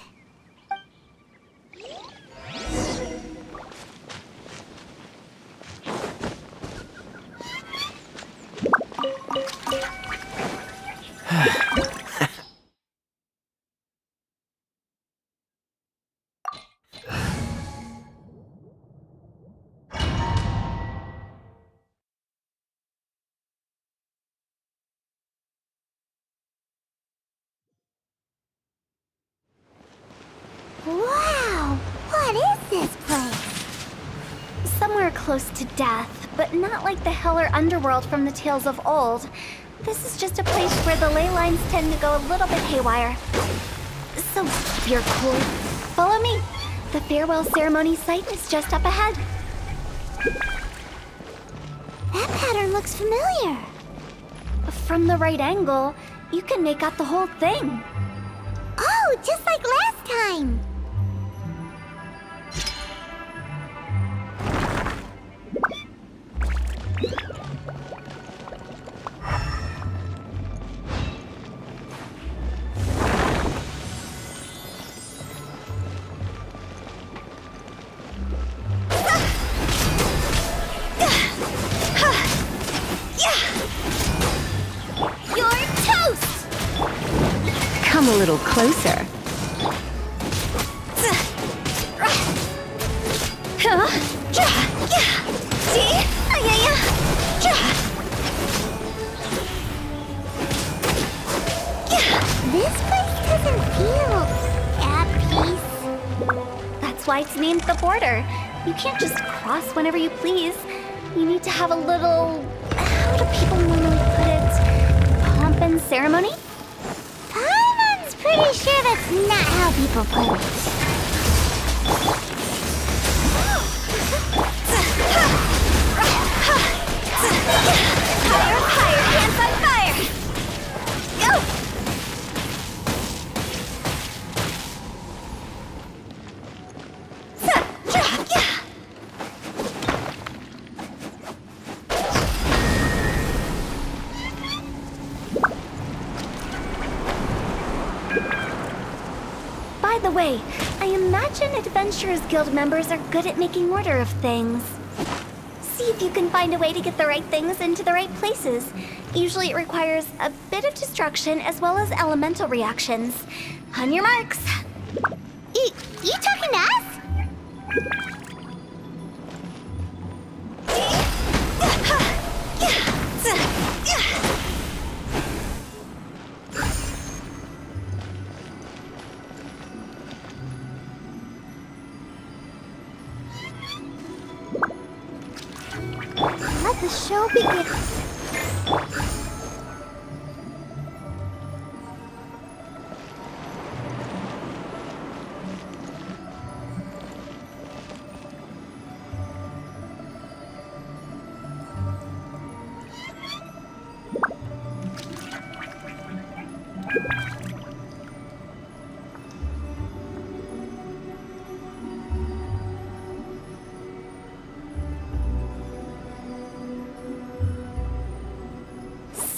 Wow! What is this place?
Somewhere close to death, but not like the hell or underworld from the tales of old. This is just a place where the ley lines tend to go a little bit haywire. So, you're cool. Follow me. The farewell ceremony site is just up ahead.
That pattern looks familiar.
From the right angle, you can make out the whole thing.
Oh, just like last time.
Come a little closer.
This place doesn't feel at peace.
That's why it's named the border. You can't just cross whenever you please. You need to have a little... how do people normally put it? Pomp and ceremony?
Paimon's pretty sure that's not how people put it.
Higher, higher, hands on fire! Go! By the way, I imagine Adventurers Guild members are good at making order of things. See if you can find a way to get the right things into the right places. Usually it requires a bit of destruction as well as elemental reactions. On your marks.
You talking to us? Let the show begin.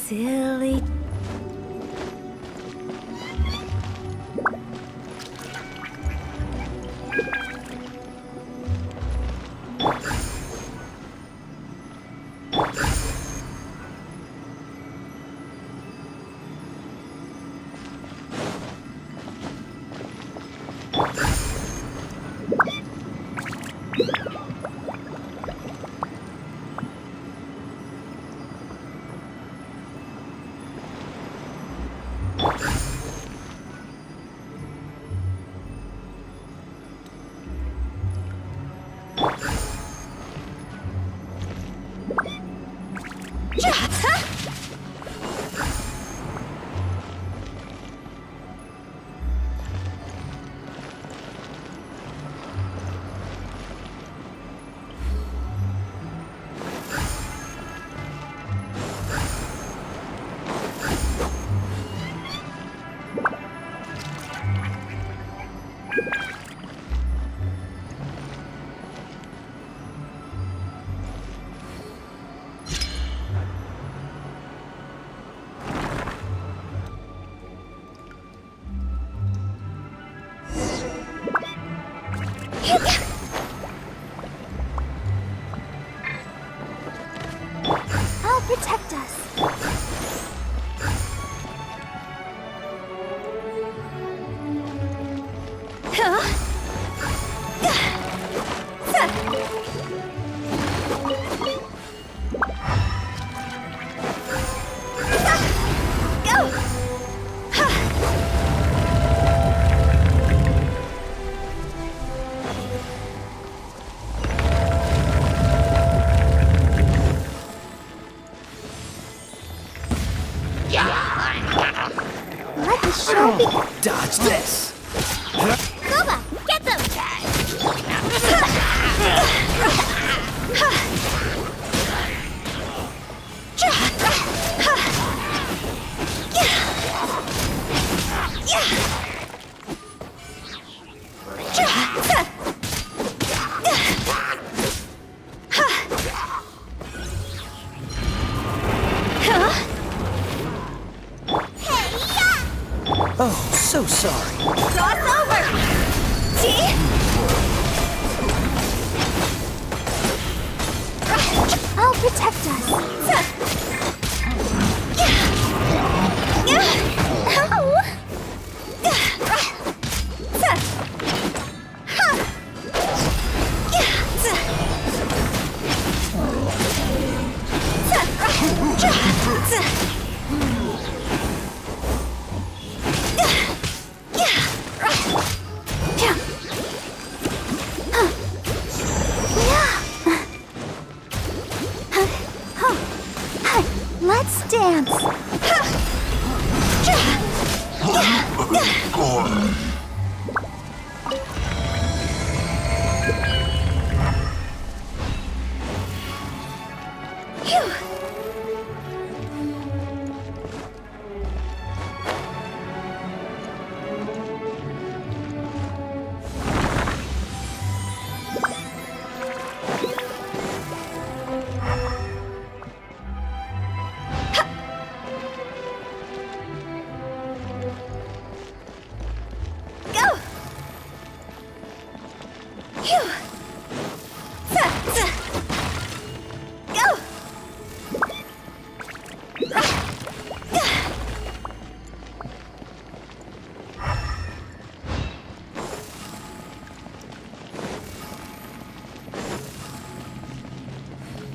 Silly.
I'll protect us. Let the show begin.
Dodge this.
Kuba, get them!
Oh, so sorry.
Cross over! See?
I'll protect us.
dance!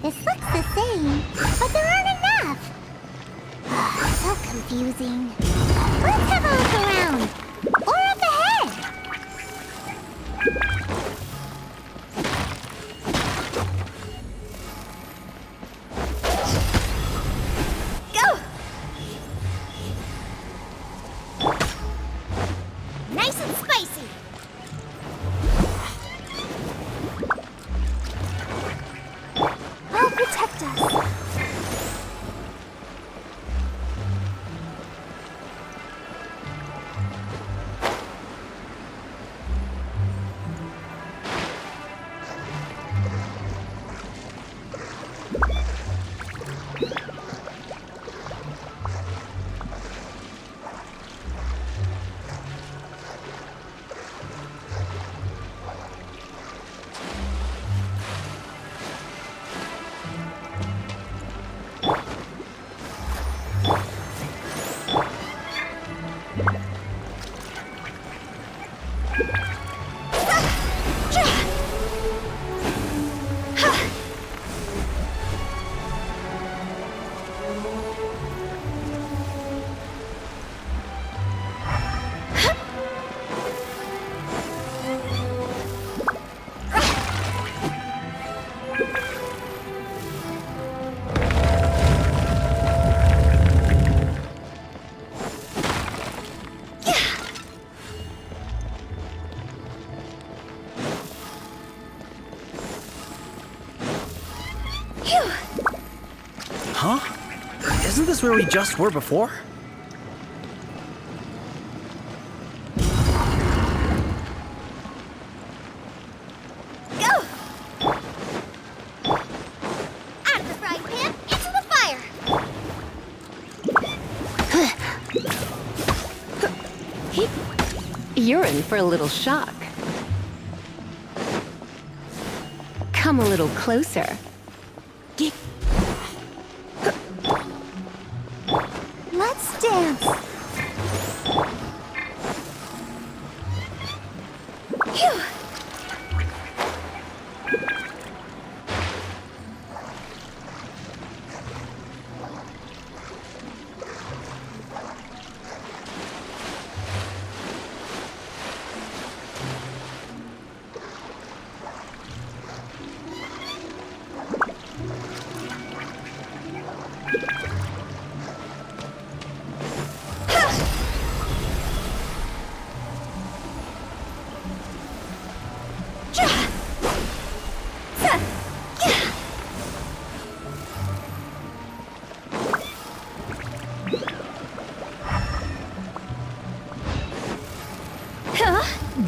This looks the same, but there aren't enough. So confusing. Let's have a look around. Or up ahead.
Go! Nice and spicy. I'll protect us.
Huh? Isn't this where we just were before?
Go! Out of the frying pan, into the fire!
You're in for a little shock. Come a little closer.
Let's dance! Phew!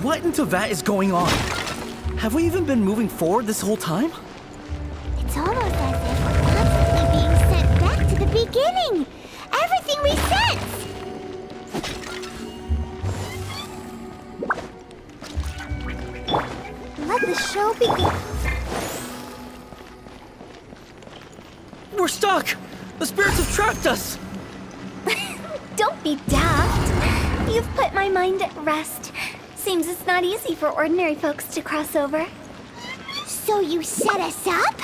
What into that is going on? Have we even been moving forward this whole time?
It's almost as if we're constantly being sent back to the beginning. Everything we sense. Let the show begin.
We're stuck! The spirits have trapped us!
Don't be daft. You've put my mind at rest. Seems it's not easy for ordinary folks to cross over.
So you set us up?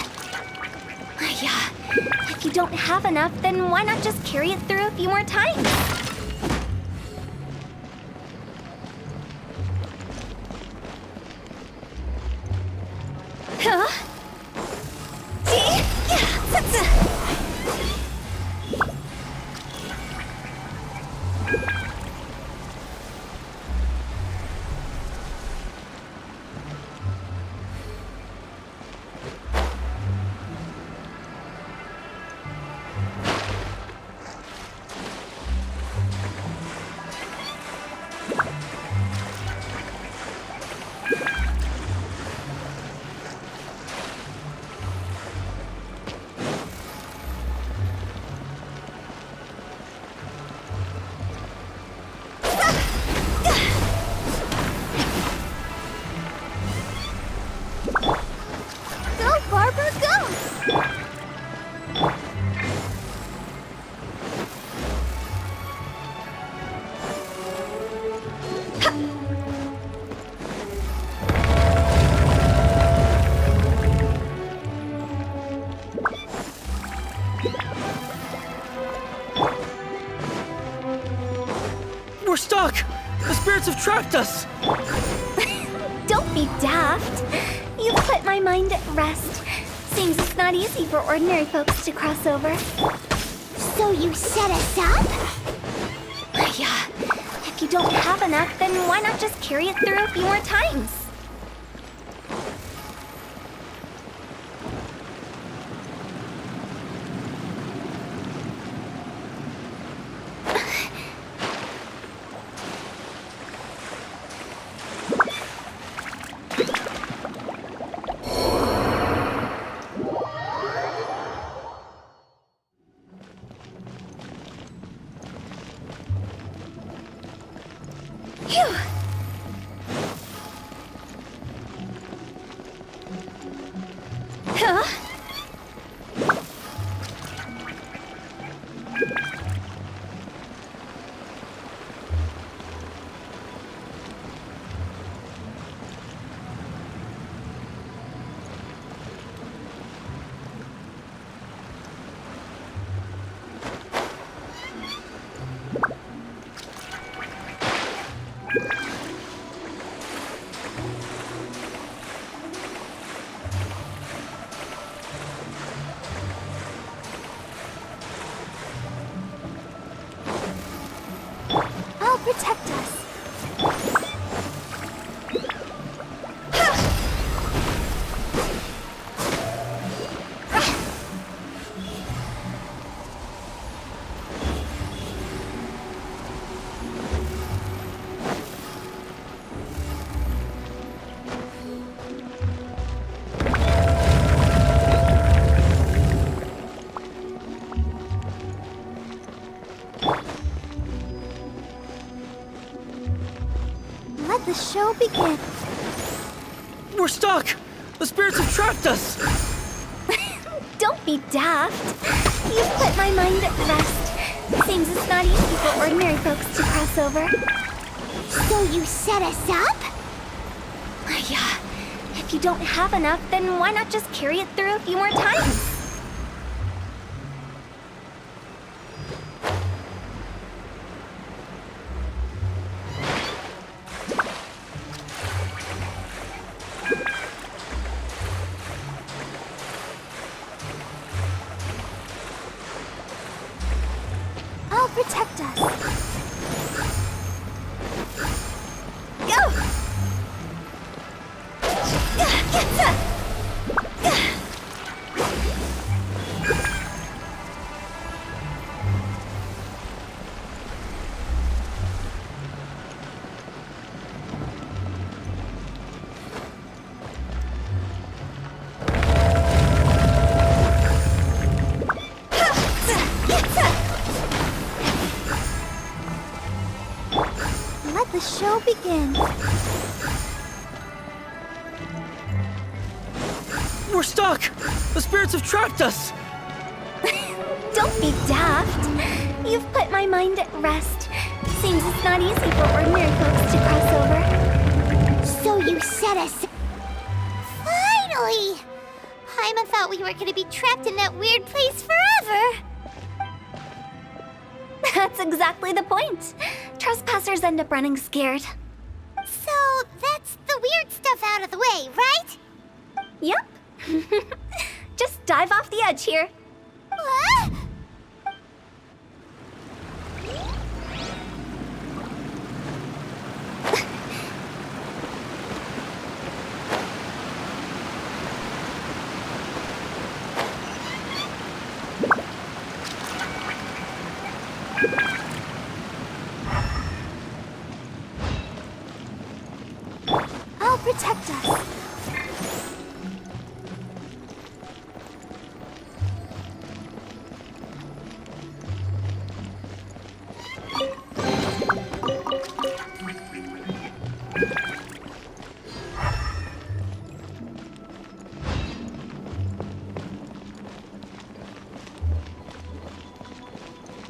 Yeah. If you don't have enough, then why not just carry it through a few more times? Huh?
We're stuck! The spirits have trapped us!
Don't be daft. You've put my mind at rest. Seems it's not easy for ordinary folks to cross over.
So you set us up?
Yeah. If you don't have enough, then why not just carry it through a few more times? Huh? I'll protect us. Let the show begin.
We're stuck! The spirits have trapped us!
Don't be daft. You've put my mind at rest. Seems it's not easy for ordinary folks to cross over.
So you set us up?
Yeah. If you don't have enough, then why not just carry it through a few more times? I'll protect us. Go! Let the show begin.
We're stuck! The spirits have trapped us!
Don't be daft. You've put my mind at rest. Seems it's not easy for ordinary folks to cross over.
So you set us... Finally! Paimon thought we were gonna be trapped in that weird place forever.
That's exactly the point. Trespassers end up running scared.
So that's the weird stuff out of the way, right?
Yep. Just dive off the edge here.
What?
I'll protect us.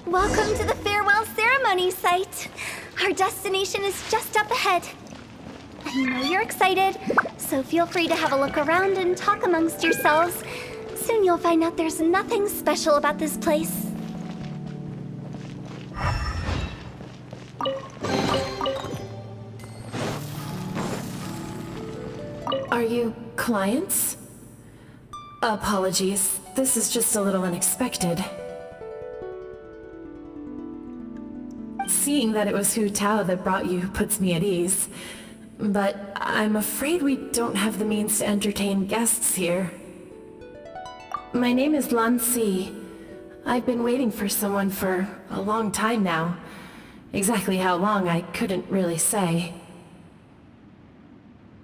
Welcome to the farewell ceremony site. Our destination is just up ahead. I know you're excited, so feel free to have a look around and talk amongst yourselves. Soon you'll find out there's nothing special about this place.
Are you clients? Apologies. This is just a little unexpected. Seeing that it was Hu Tao that brought you puts me at ease. But I'm afraid we don't have the means to entertain guests here. My name is Lan Si. I've been waiting for someone for a long time now. Exactly how long, I couldn't really say.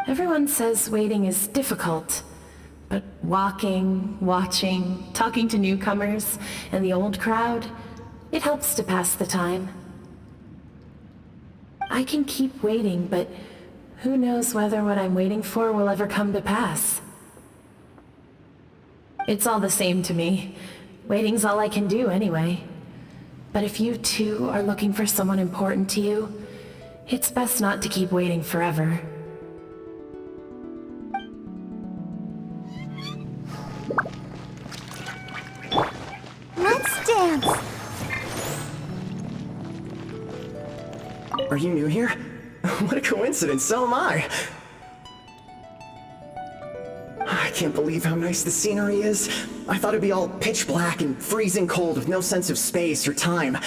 Everyone says waiting is difficult, but walking, watching, talking to newcomers, and the old crowd, it helps to pass the time. I can keep waiting, but who knows whether what I'm waiting for will ever come to pass. It's all the same to me. Waiting's all I can do anyway. But if you too are looking for someone important to you, it's best not to keep waiting forever.
Let's dance.
Are you new here? What a coincidence, so am I. I can't believe how nice the scenery is. I thought it'd be all pitch black and freezing cold with no sense of space or time.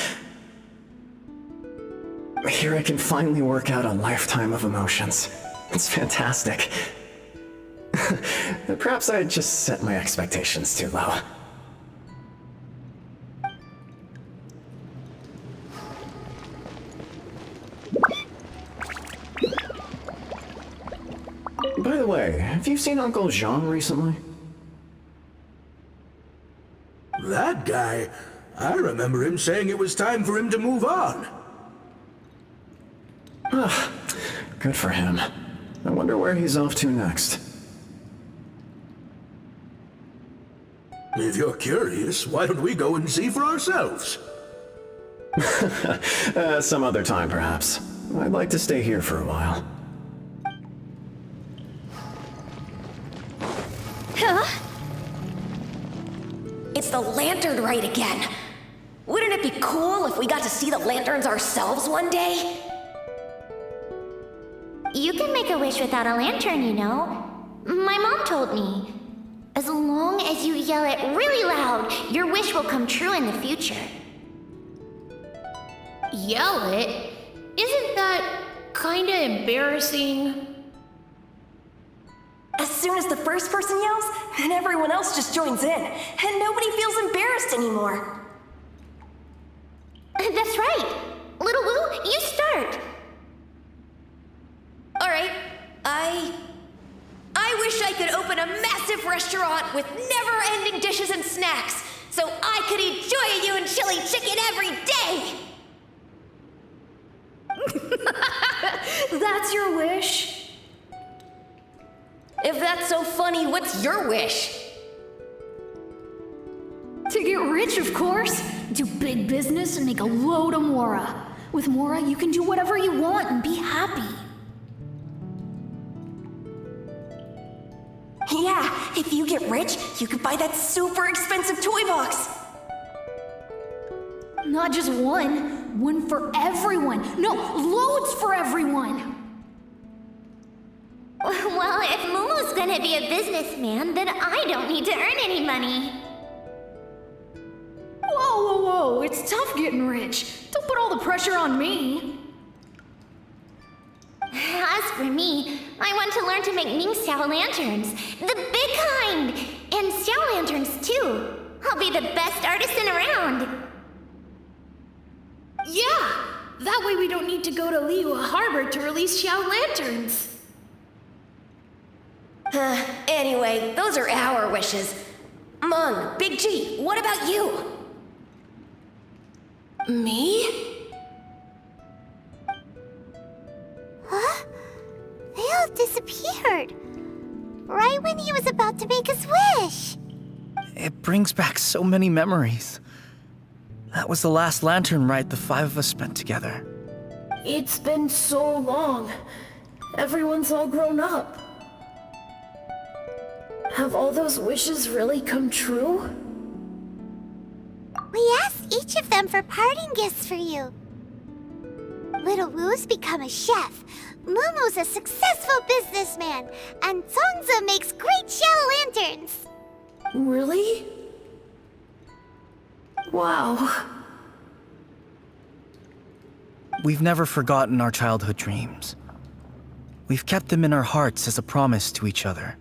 Here I can finally work out a lifetime of emotions. It's fantastic. Perhaps I just set my expectations too low. By the way, have you seen Uncle Jean recently?
That guy? I remember him saying it was time for him to move on.
Ah, good for him. I wonder where he's off to next.
If you're curious, why don't we go and see for ourselves?
Some other time, perhaps. I'd like to stay here for a while.
Huh? It's the lantern rite again. Wouldn't it be cool if we got to see the lanterns ourselves one day?
You can make a wish without a lantern, you know. My mom told me. As long as you yell it really loud, your wish will come true in the future.
Yell it? Isn't that kinda embarrassing?
As soon as the first person yells, and everyone else just joins in, and nobody feels embarrassed anymore.
That's right. Little Wu, you start.
Alright, I wish I could open a massive restaurant with never-ending dishes and snacks, so I could eat Joy You and chili chicken every day!
That's your wish?
If that's so funny, what's your wish?
To get rich, of course. Do big business and make a load of Mora. With Mora, you can do whatever you want and be happy.
Yeah, if you get rich, you could buy that super expensive toy box.
Not just one. One for everyone. No, loads for everyone.
Well, if Momo's gonna be a businessman, then I don't need to earn any money.
Whoa, whoa, whoa. It's tough getting rich. Don't put all the pressure on me.
As for me, I want to learn to make Ming Xiao lanterns. The big kind! And Xiao lanterns, too. I'll be the best artisan around.
Yeah! That way we don't need to go to Liyue Harbor to release Xiao lanterns.
Anyway, those are our wishes. Mung, Big G, what about you?
Me?
Huh? They all disappeared. Right when he was about to make his wish.
It brings back so many memories. That was the last lantern rite the five of us spent together.
It's been so long. Everyone's all grown up. Have all those wishes really come true?
We asked each of them for parting gifts for you. Little Wu's become a chef, Mumu's a successful businessman, and Zongza makes great shell lanterns.
Really? Wow.
We've never forgotten our childhood dreams. We've kept them in our hearts as a promise to each other.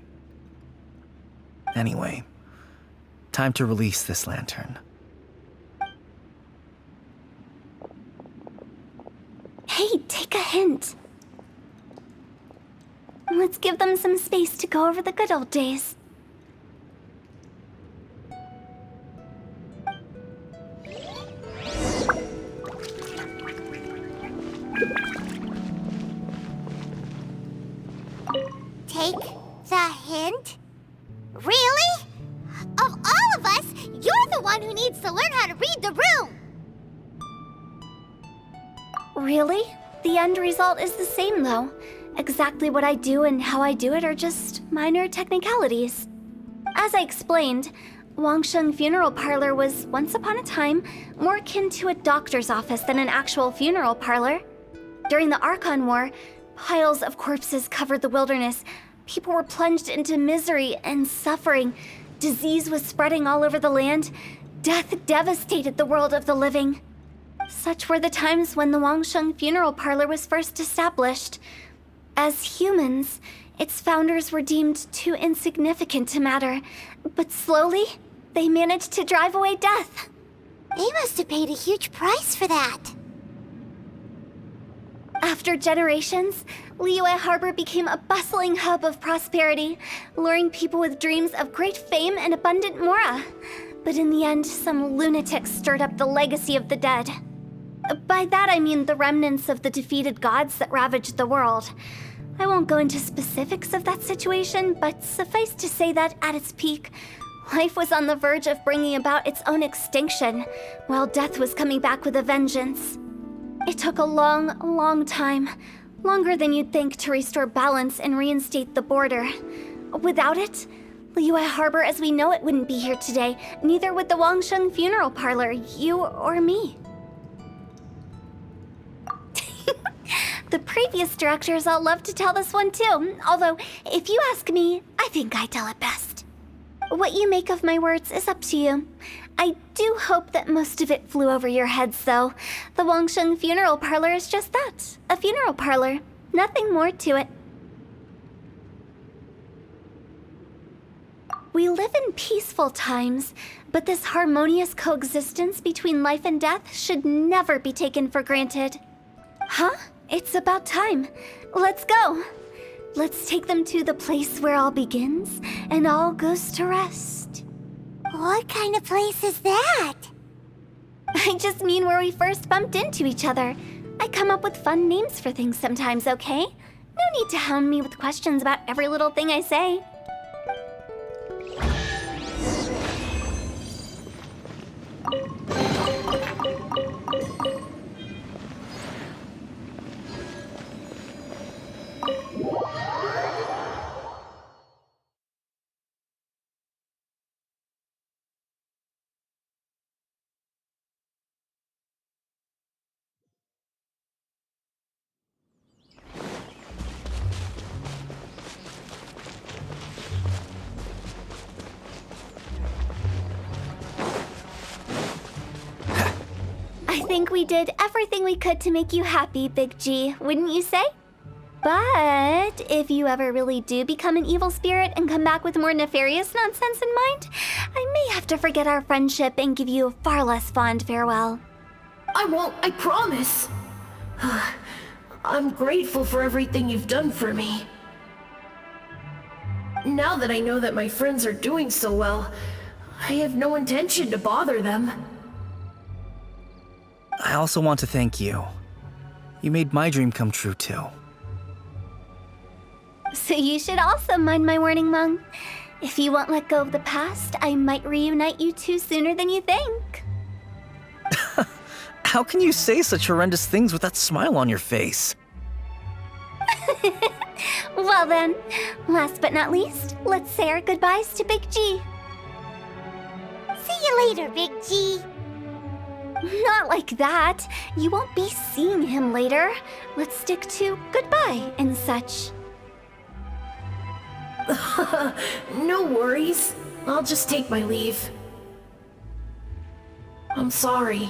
Anyway, time to release this lantern.
Hey, take a hint. Let's give them some space to go over the good old days.
Take the hint? Really? Of all of us, you're the one who needs to learn how to read the room!
Really? The end result is the same, though. Exactly what I do and how I do it are just minor technicalities. As I explained, Wangsheng Funeral Parlor was, once upon a time, more akin to a doctor's office than an actual funeral parlor. During the Archon War, piles of corpses covered the wilderness. People were plunged into misery and suffering. Disease was spreading all over the land. Death devastated the world of the living. Such were the times when the Wangsheng Funeral Parlor was first established. As humans, its founders were deemed too insignificant to matter, but slowly, they managed to drive away death.
They must have paid a huge price for that.
After generations, Liyue Harbor became a bustling hub of prosperity, luring people with dreams of great fame and abundant mora. But in the end, some lunatics stirred up the legacy of the dead. By that I mean the remnants of the defeated gods that ravaged the world. I won't go into specifics of that situation, but suffice to say that at its peak, life was on the verge of bringing about its own extinction, while death was coming back with a vengeance. It took a long, long time, longer than you'd think, to restore balance and reinstate the border. Without it, Liyue Harbor as we know it wouldn't be here today, neither would the Wangsheng Funeral Parlor, you or me. The previous directors all love to tell this one too, although, if you ask me, I think I tell it best. What you make of my words is up to you. I do hope that most of it flew over your heads, though. The Wangsheng Funeral Parlor is just that, a funeral parlor. Nothing more to it. We live in peaceful times, but this harmonious coexistence between life and death should never be taken for granted. Huh? It's about time. Let's go. Let's take them to the place where all begins and all goes to rest.
What kind of place is that?
I just mean where we first bumped into each other. I come up with fun names for things sometimes, okay? No need to hound me with questions about every little thing I say. I think we did everything we could to make you happy, Big G, wouldn't you say? But if you ever really do become an evil spirit and come back with more nefarious nonsense in mind, I may have to forget our friendship and give you a far less fond farewell.
I won't, I promise. I'm grateful for everything you've done for me. Now that I know that my friends are doing so well, I have no intention to bother them.
I also want to thank you. You made my dream come true, too.
So you should also mind my warning, Mung. If you won't let go of the past, I might reunite you two sooner than you think.
How can you say such horrendous things with that smile on your face?
Well, Well then, last but not least, let's say our goodbyes to Big G.
See you later, Big G.
Not like that. You won't be seeing him later. Let's stick to goodbye and such.
No worries. I'll just take my leave. I'm sorry.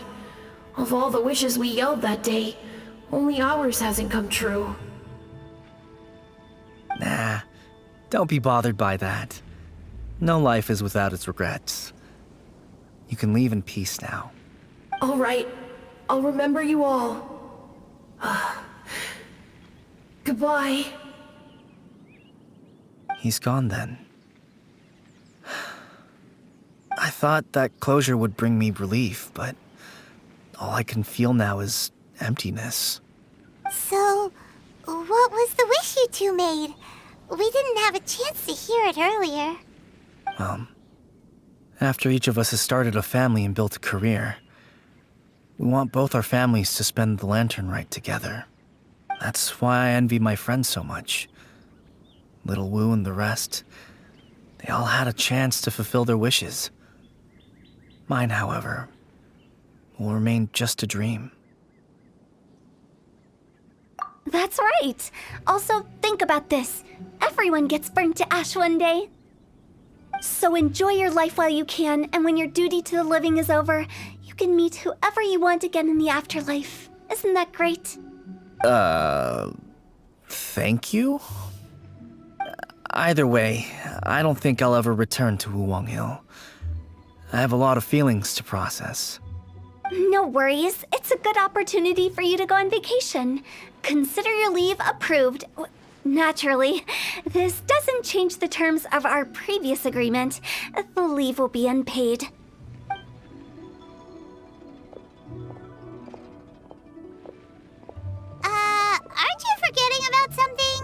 Of all the wishes we yelled that day, only ours hasn't come true.
Nah, don't be bothered by that. No life is without its regrets. You can leave in peace now.
All right. I'll remember you all. Goodbye.
He's gone then. I thought that closure would bring me relief, but all I can feel now is emptiness.
So, what was the wish you two made? We didn't have a chance to hear it earlier.
Well, after each of us has started a family and built a career, we want both our families to spend the Lantern Rite together. That's why I envy my friends so much. Little Wu and the rest, they all had a chance to fulfill their wishes. Mine, however, will remain just a dream.
That's right. Also, think about this. Everyone gets burnt to ash one day. So enjoy your life while you can, and when your duty to the living is over, you can meet whoever you want again in the afterlife. Isn't that great?
Thank you? Either way, I don't think I'll ever return to Wuwang Hill. I have a lot of feelings to process.
No worries. It's a good opportunity for you to go on vacation. Consider your leave approved. Naturally, this doesn't change the terms of our previous agreement. The leave will be unpaid.
Aren't you forgetting about something?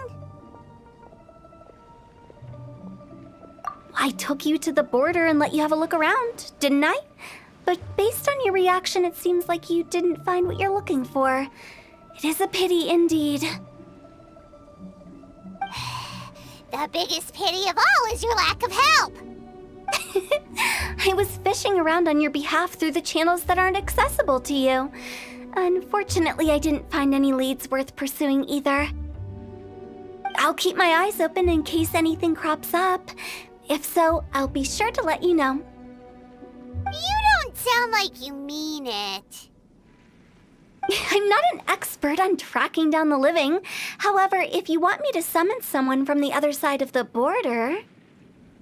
I took you to the border and let you have a look around, didn't I? But based on your reaction, it seems like you didn't find what you're looking for. It is a pity indeed.
The biggest pity of all is your lack of help.
I was fishing around on your behalf through the channels that aren't accessible to you. Unfortunately, I didn't find any leads worth pursuing either. I'll keep my eyes open in case anything crops up. If so, I'll be sure to let you know.
You don't sound like you mean it.
I'm not an expert on tracking down the living. However, if you want me to summon someone from the other side of the border...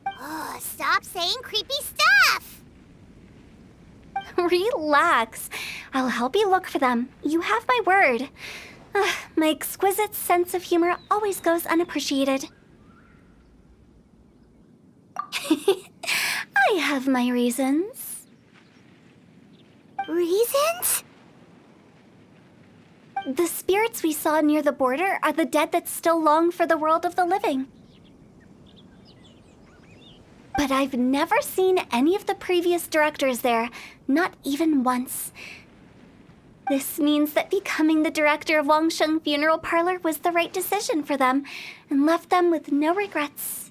Oh, stop saying creepy stuff!
Relax. I'll help you look for them. You have my word. My exquisite sense of humor always goes unappreciated. I have my reasons.
Reasons?
The spirits we saw near the border are the dead that still long for the world of the living. But I've never seen any of the previous directors there, not even once. This means that becoming the director of Wangsheng Funeral Parlor was the right decision for them, and left them with no regrets.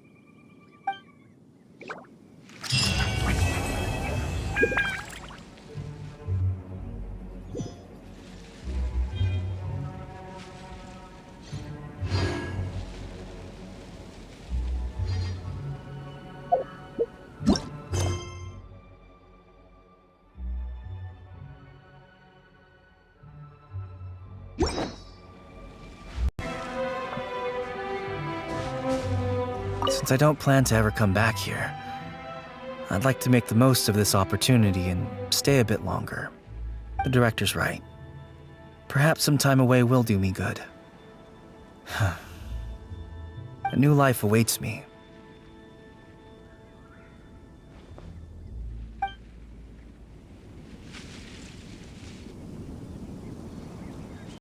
Since I don't plan to ever come back here, I'd like to make the most of this opportunity and stay a bit longer. The director's right. Perhaps some time away will do me good. A new life awaits me,